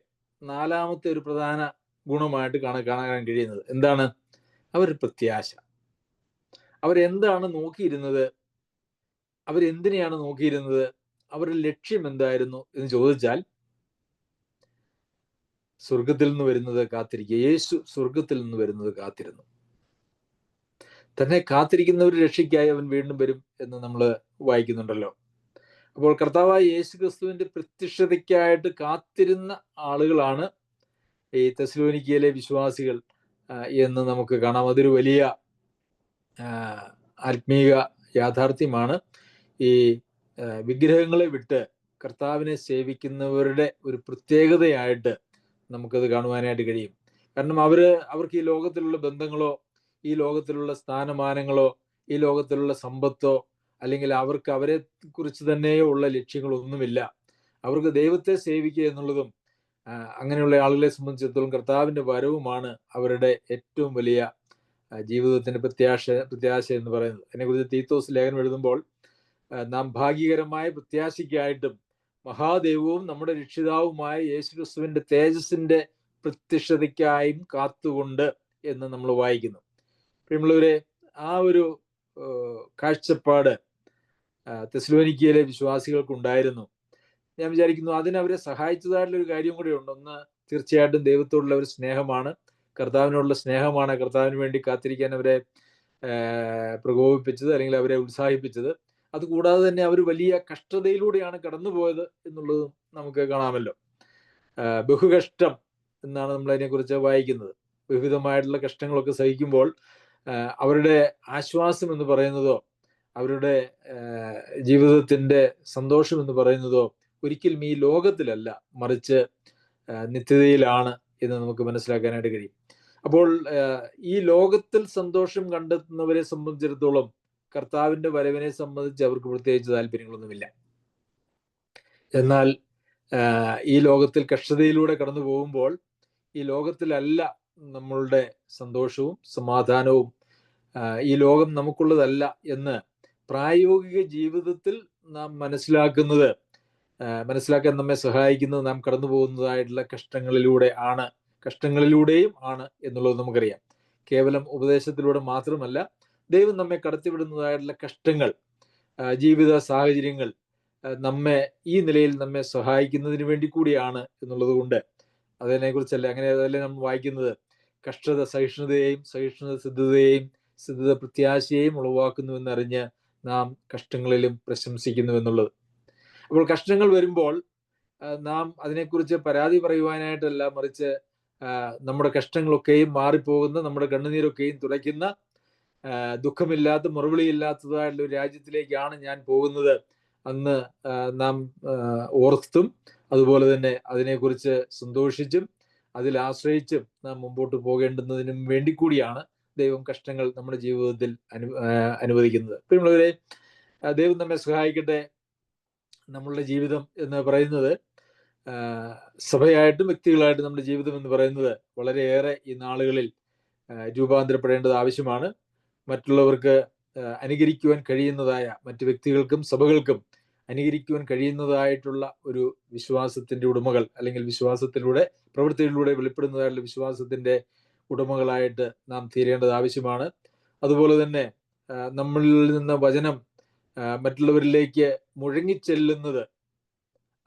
4-ാമത്തെ ഒരു പ്രധാന ഗുണമായിട്ട് കാണാൻ കഴിയുന്നത് എന്താണ്? അവർ പ്രത്യാശ. അവരെന്താണ് നോക്കിയിരുന്നത്? അവരെന്തിനെയാണ് നോക്കിയിരുന്നത്? അവരുടെ ലക്ഷ്യം എന്തായിരുന്നു എന്ന് ചോദിച്ചാൽ, സ്വർഗത്തിൽ നിന്ന് വരുന്നത് കാത്തിരിക്കുക. യേശു സ്വർഗത്തിൽ നിന്ന് വരുന്നത് കാത്തിരുന്നു. തന്നെ കാത്തിരിക്കുന്നവർ രക്ഷയ്ക്കായി അവൻ വീണ്ടും വരും എന്ന് നമ്മൾ വായിക്കുന്നുണ്ടല്ലോ. അപ്പോൾ കർത്താവായ യേശു ക്രിസ്തുവിന്റെ പ്രത്യക്ഷതയ്ക്കായിട്ട് കാത്തിരുന്ന ആളുകളാണ് ഈ തെസ്സലോനിക്കയിലെ വിശ്വാസികൾ എന്ന് നമുക്ക് കാണാം. അതൊരു വലിയ ആത്മീക യാഥാർത്ഥ്യമാണ്. ഈ വിഗ്രഹങ്ങളെ വിട്ട് കർത്താവിനെ സേവിക്കുന്നവരുടെ ഒരു പ്രത്യേകതയായിട്ട് നമുക്കത് കാണുവാനായിട്ട് കഴിയും. കാരണം അവർക്ക് ഈ ലോകത്തിലുള്ള ബന്ധങ്ങളോ, ഈ ലോകത്തിലുള്ള സ്ഥാനമാനങ്ങളോ, ഈ ലോകത്തിലുള്ള സമ്പത്തോ, അല്ലെങ്കിൽ അവർക്ക് അവരെ കുറിച്ച് തന്നെയോ ഉള്ള ലക്ഷ്യങ്ങളൊന്നുമില്ല. അവർക്ക് ദൈവത്തെ സേവിക്കുക എന്നുള്ളതും അങ്ങനെയുള്ള ആളുകളെ സംബന്ധിച്ചിടത്തോളം കർത്താവിന്റെ വരവുമാണ് അവരുടെ ഏറ്റവും വലിയ ജീവിതത്തിന്റെ പ്രത്യാശ എന്ന് പറയുന്നത്. അതിനെക്കുറിച്ച് തീത്തോസ് ലേഖനം എഴുതുമ്പോൾ, നാം ഭാഗ്യകരമായ പ്രത്യാശയ്ക്കായിട്ടും മഹാദൈവവും നമ്മുടെ രക്ഷിതാവുമായ യേശുക്രിസ്തുവിന്റെ തേജസ്സിന്റെ പ്രത്യക്ഷതയ്ക്കായും കാത്തുകൊണ്ട് എന്ന് നമ്മൾ വായിക്കുന്നു. പ്രിയമുള്ളവരെ, ആ ഒരു കാഴ്ചപ്പാട് തെസ്സലോനിക്കയിലെ വിശ്വാസികൾക്കുണ്ടായിരുന്നു. ഞാൻ വിചാരിക്കുന്നു അതിനവരെ സഹായിച്ചതായിട്ടുള്ള ഒരു കാര്യം കൂടെ ഉണ്ട്. ഒന്ന്, തീർച്ചയായിട്ടും ദൈവത്തോടുള്ള ഒരു സ്നേഹമാണ്, കർത്താവിനോടുള്ള സ്നേഹമാണ് കർത്താവിന് വേണ്ടി കാത്തിരിക്കാൻ അവരെ പ്രകോപിപ്പിച്ചത്, അല്ലെങ്കിൽ അവരെ ഉത്സാഹിപ്പിച്ചത്. അതുകൂടാതെ തന്നെ അവർ വലിയ കഷ്ടതയിലൂടെയാണ് കടന്നുപോയത് എന്നുള്ളതും നമുക്ക് കാണാമല്ലോ. ബഹുകഷ്ടം എന്നാണ് നമ്മൾ അതിനെക്കുറിച്ച് വായിക്കുന്നത്. വിവിധമായിട്ടുള്ള കഷ്ടങ്ങളൊക്കെ സഹിക്കുമ്പോൾ അവരുടെ ആശ്വാസം എന്ന് പറയുന്നതോ, അവരുടെ ജീവിതത്തിന്റെ സന്തോഷം എന്ന് പറയുന്നതോ ഒരിക്കലും ഈ ലോകത്തിലല്ല, മറിച്ച് നിത്യതയിലാണ് എന്ന് നമുക്ക് മനസ്സിലാക്കാനായിട്ട് കഴിയും. അപ്പോൾ ഈ ലോകത്തിൽ സന്തോഷം കണ്ടെത്തുന്നവരെ സംബന്ധിച്ചിടത്തോളം കർത്താവിന്റെ വരവിനെ സംബന്ധിച്ച് അവർക്ക് പ്രത്യേകിച്ച് താല്പര്യങ്ങളൊന്നുമില്ല. എന്നാൽ ഈ ലോകത്തിൽ കഷ്ടതയിലൂടെ കടന്നു പോകുമ്പോൾ ഈ ലോകത്തിലല്ല നമ്മളുടെ സന്തോഷവും സമാധാനവും, ഈ ലോകം നമുക്കുള്ളതല്ല എന്ന് പ്രായോഗിക ജീവിതത്തിൽ നാം മനസ്സിലാക്കാൻ നമ്മെ സഹായിക്കുന്നത് നാം കടന്നു പോകുന്നതായിട്ടുള്ള കഷ്ടങ്ങളിലൂടെയും ആണ് എന്നുള്ളത് നമുക്കറിയാം. കേവലം ഉപദേശത്തിലൂടെ മാത്രമല്ല, ദൈവം നമ്മെ കടത്തിവിടുന്നതായിട്ടുള്ള കഷ്ടങ്ങൾ, ജീവിത സാഹചര്യങ്ങൾ ഈ നിലയിൽ നമ്മെ സഹായിക്കുന്നതിന് വേണ്ടി കൂടിയാണ് എന്നുള്ളത് കൊണ്ട് അതല്ലേ നമ്മൾ വായിക്കുന്നത്, കഷ്ടത സഹിഷ്ണുതയെയും, സഹിഷ്ണുത സിദ്ധതയെയും, സിദ്ധത പ്രത്യാശയെയും ഉളവാക്കുന്നുവെന്നറിഞ്ഞ് നാം കഷ്ടങ്ങളിലും പ്രശംസിക്കുന്നു എന്നുള്ളത്. അപ്പോൾ കഷ്ടങ്ങൾ വരുമ്പോൾ നാം അതിനെക്കുറിച്ച് പരാതി പറയുവാനായിട്ടല്ല, മറിച്ച് നമ്മുടെ കഷ്ടങ്ങളൊക്കെയും മാറിപ്പോകുന്ന, നമ്മുടെ കണ്ണുനീരൊക്കെയും തുടയ്ക്കുന്ന, ദുഃഖമില്ലാത്ത, മറുപടിയില്ലാത്തതായിട്ടുള്ള ഒരു രാജ്യത്തിലേക്കാണ് ഞാൻ പോകുന്നത് അന്ന് നാം ഓർത്തും, അതുപോലെ തന്നെ അതിനെക്കുറിച്ച് സന്തോഷിച്ചും അതിൽ ആശ്രയിച്ചും നാം മുമ്പോട്ട് പോകേണ്ടുന്നതിനും വേണ്ടി കൂടിയാണ് ദൈവം കഷ്ടങ്ങൾ നമ്മുടെ ജീവിതത്തിൽ അനുവദിക്കുന്നത്. പ്രിയമുള്ളവരെ, ദൈവം നമ്മെ സഹായിക്കട്ടെ. നമ്മളുടെ ജീവിതം എന്ന് പറയുന്നത്, സഭയായിട്ടും വ്യക്തികളായിട്ടും നമ്മുടെ ജീവിതം എന്ന് പറയുന്നത് വളരെയേറെ ഈ നാളുകളിൽ രൂപാന്തരപ്പെടേണ്ടത് ആവശ്യമാണ്. മറ്റുള്ളവർക്ക് അനുകരിക്കുവാൻ കഴിയുന്നതായ, മറ്റു വ്യക്തികൾക്കും സഭകൾക്കും അനുകരിക്കുവാൻ കഴിയുന്നതായിട്ടുള്ള ഒരു വിശ്വാസത്തിന്റെ ഉടമകൾ, അല്ലെങ്കിൽ വിശ്വാസത്തിലൂടെ, പ്രവൃത്തികളിലൂടെ വെളിപ്പെടുന്നതായിട്ടുള്ള വിശ്വാസത്തിന്റെ ഉടമകളായിട്ട് നാം തീരേണ്ടത് ആവശ്യമാണ്. അതുപോലെ തന്നെ നമ്മളിൽ നിന്ന് വചനം മറ്റുള്ളവരിലേക്ക് മുഴങ്ങിച്ചെല്ലുന്നത്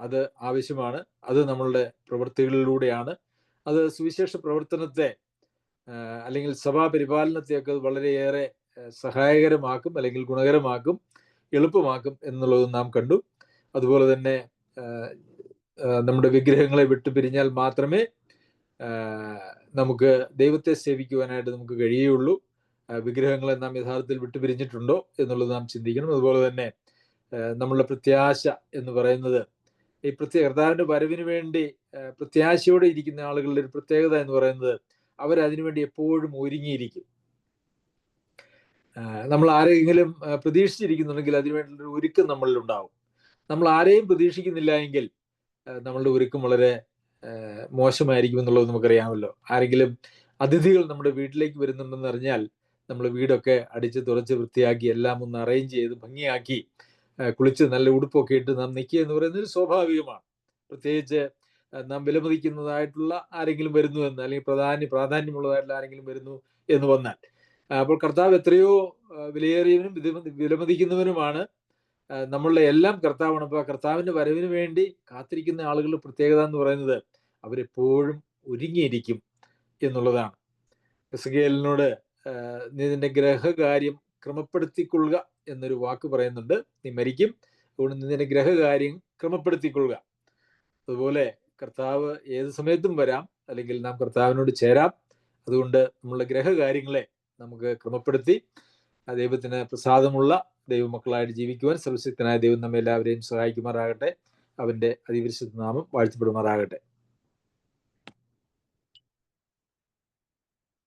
അത് ആവശ്യമാണ്. അത് നമ്മളുടെ പ്രവൃത്തികളിലൂടെയാണ്. അത് സുവിശേഷ പ്രവർത്തനത്തെ അല്ലെങ്കിൽ സഭാ പരിപാലനത്തെയൊക്കെ വളരെയേറെ സഹായകരമാക്കും, അല്ലെങ്കിൽ ഗുണകരമാക്കും, എളുപ്പമാക്കും എന്നുള്ളത് നാം കണ്ടു. അതുപോലെ തന്നെ നമ്മുടെ വിഗ്രഹങ്ങളെ വിട്ടുപിരിഞ്ഞാൽ മാത്രമേ നമുക്ക് ദൈവത്തെ സേവിക്കുവാനായിട്ട് നമുക്ക് കഴിയുള്ളൂ. വിഗ്രഹങ്ങളെ നാം യഥാർത്ഥത്തിൽ വിട്ടുപിരിഞ്ഞിട്ടുണ്ടോ എന്നുള്ളത് നാം ചിന്തിക്കണം. അതുപോലെ തന്നെ നമ്മളുടെ പ്രത്യാശ എന്ന് പറയുന്നത്, ഈ കർത്താവിന്റെ വരവിന് വേണ്ടി പ്രത്യാശയോടെ ഇരിക്കുന്ന ആളുകളുടെ ഒരു പ്രത്യേകത എന്ന് പറയുന്നത്, അവരതിനുവേണ്ടി എപ്പോഴും ഒരുങ്ങിയിരിക്കും. നമ്മൾ ആരെങ്കിലും പ്രതീക്ഷിച്ചിരിക്കുന്നുണ്ടെങ്കിൽ അതിനുവേണ്ടിയൊരു ഒരുക്കം നമ്മളിൽ ഉണ്ടാവും. നമ്മൾ ആരെയും പ്രതീക്ഷിക്കുന്നില്ല എങ്കിൽ നമ്മളുടെ ഒരുക്കം വളരെ മോശമായിരിക്കും എന്നുള്ളത് നമുക്കറിയാമല്ലോ. ആരെങ്കിലും അതിഥികൾ നമ്മുടെ വീട്ടിലേക്ക് വരുന്നുണ്ടെന്ന് അറിഞ്ഞാൽ നമ്മൾ വീടൊക്കെ അടിച്ച് തുറച്ച് വൃത്തിയാക്കി എല്ലാം ഒന്ന് അറേഞ്ച് ചെയ്ത് ഭംഗിയാക്കി കുളിച്ച് നല്ല ഉടുപ്പൊക്കെ ഇട്ട് നാം നിൽക്കുക എന്ന് പറയുന്നത് സ്വാഭാവികമാണ്. പ്രത്യേകിച്ച് നാം വിലമതിക്കുന്നതായിട്ടുള്ള ആരെങ്കിലും വരുന്നു എന്ന്, അല്ലെങ്കിൽ പ്രാധാന്യമുള്ളതായിട്ടുള്ള ആരെങ്കിലും വരുന്നു എന്ന് വന്നാൽ. അപ്പോൾ കർത്താവ് എത്രയോ വിലയേറിയവനും വിലമതിക്കുന്നവനുമാണ്. നമ്മളുടെ എല്ലാം കർത്താവാണ്. അപ്പോൾ കർത്താവിന്റെ വരവിന് വേണ്ടി കാത്തിരിക്കുന്ന ആളുകളുടെ പ്രത്യേകത എന്ന് പറയുന്നത് അവരെപ്പോഴും ഒരുങ്ങിയിരിക്കും എന്നുള്ളതാണ്. എസെക്കിയേലിനോട് നീ നിന്റെ ഗ്രഹകാര്യം ക്രമപ്പെടുത്തിക്കൊള്ളുക എന്നൊരു വാക്ക് പറയുന്നുണ്ട്. നീ മരിക്കും, അതുകൊണ്ട് നീ നിന്റെ ഗ്രഹകാര്യം ക്രമപ്പെടുത്തിക്കൊള്ളുക. അതുപോലെ കർത്താവ് ഏത് സമയത്തും വരാം, അല്ലെങ്കിൽ നാം കർത്താവിനോട് ചേരാം. അതുകൊണ്ട് നമ്മളുടെ ഗ്രഹകാര്യങ്ങളെ നമുക്ക് ക്രമപ്പെടുത്തി ദൈവത്തിന് പ്രസാദമുള്ള ദൈവമക്കളായിട്ട് ജീവിക്കുവാൻ സർവശക്തനായ ദൈവം നമ്മെ എല്ലാവരെയും സഹായിക്കുമാറാകട്ടെ. അവന്റെ അതിപരിശുദ്ധ നാമം വാഴ്ത്തപ്പെടുമാറാകട്ടെ.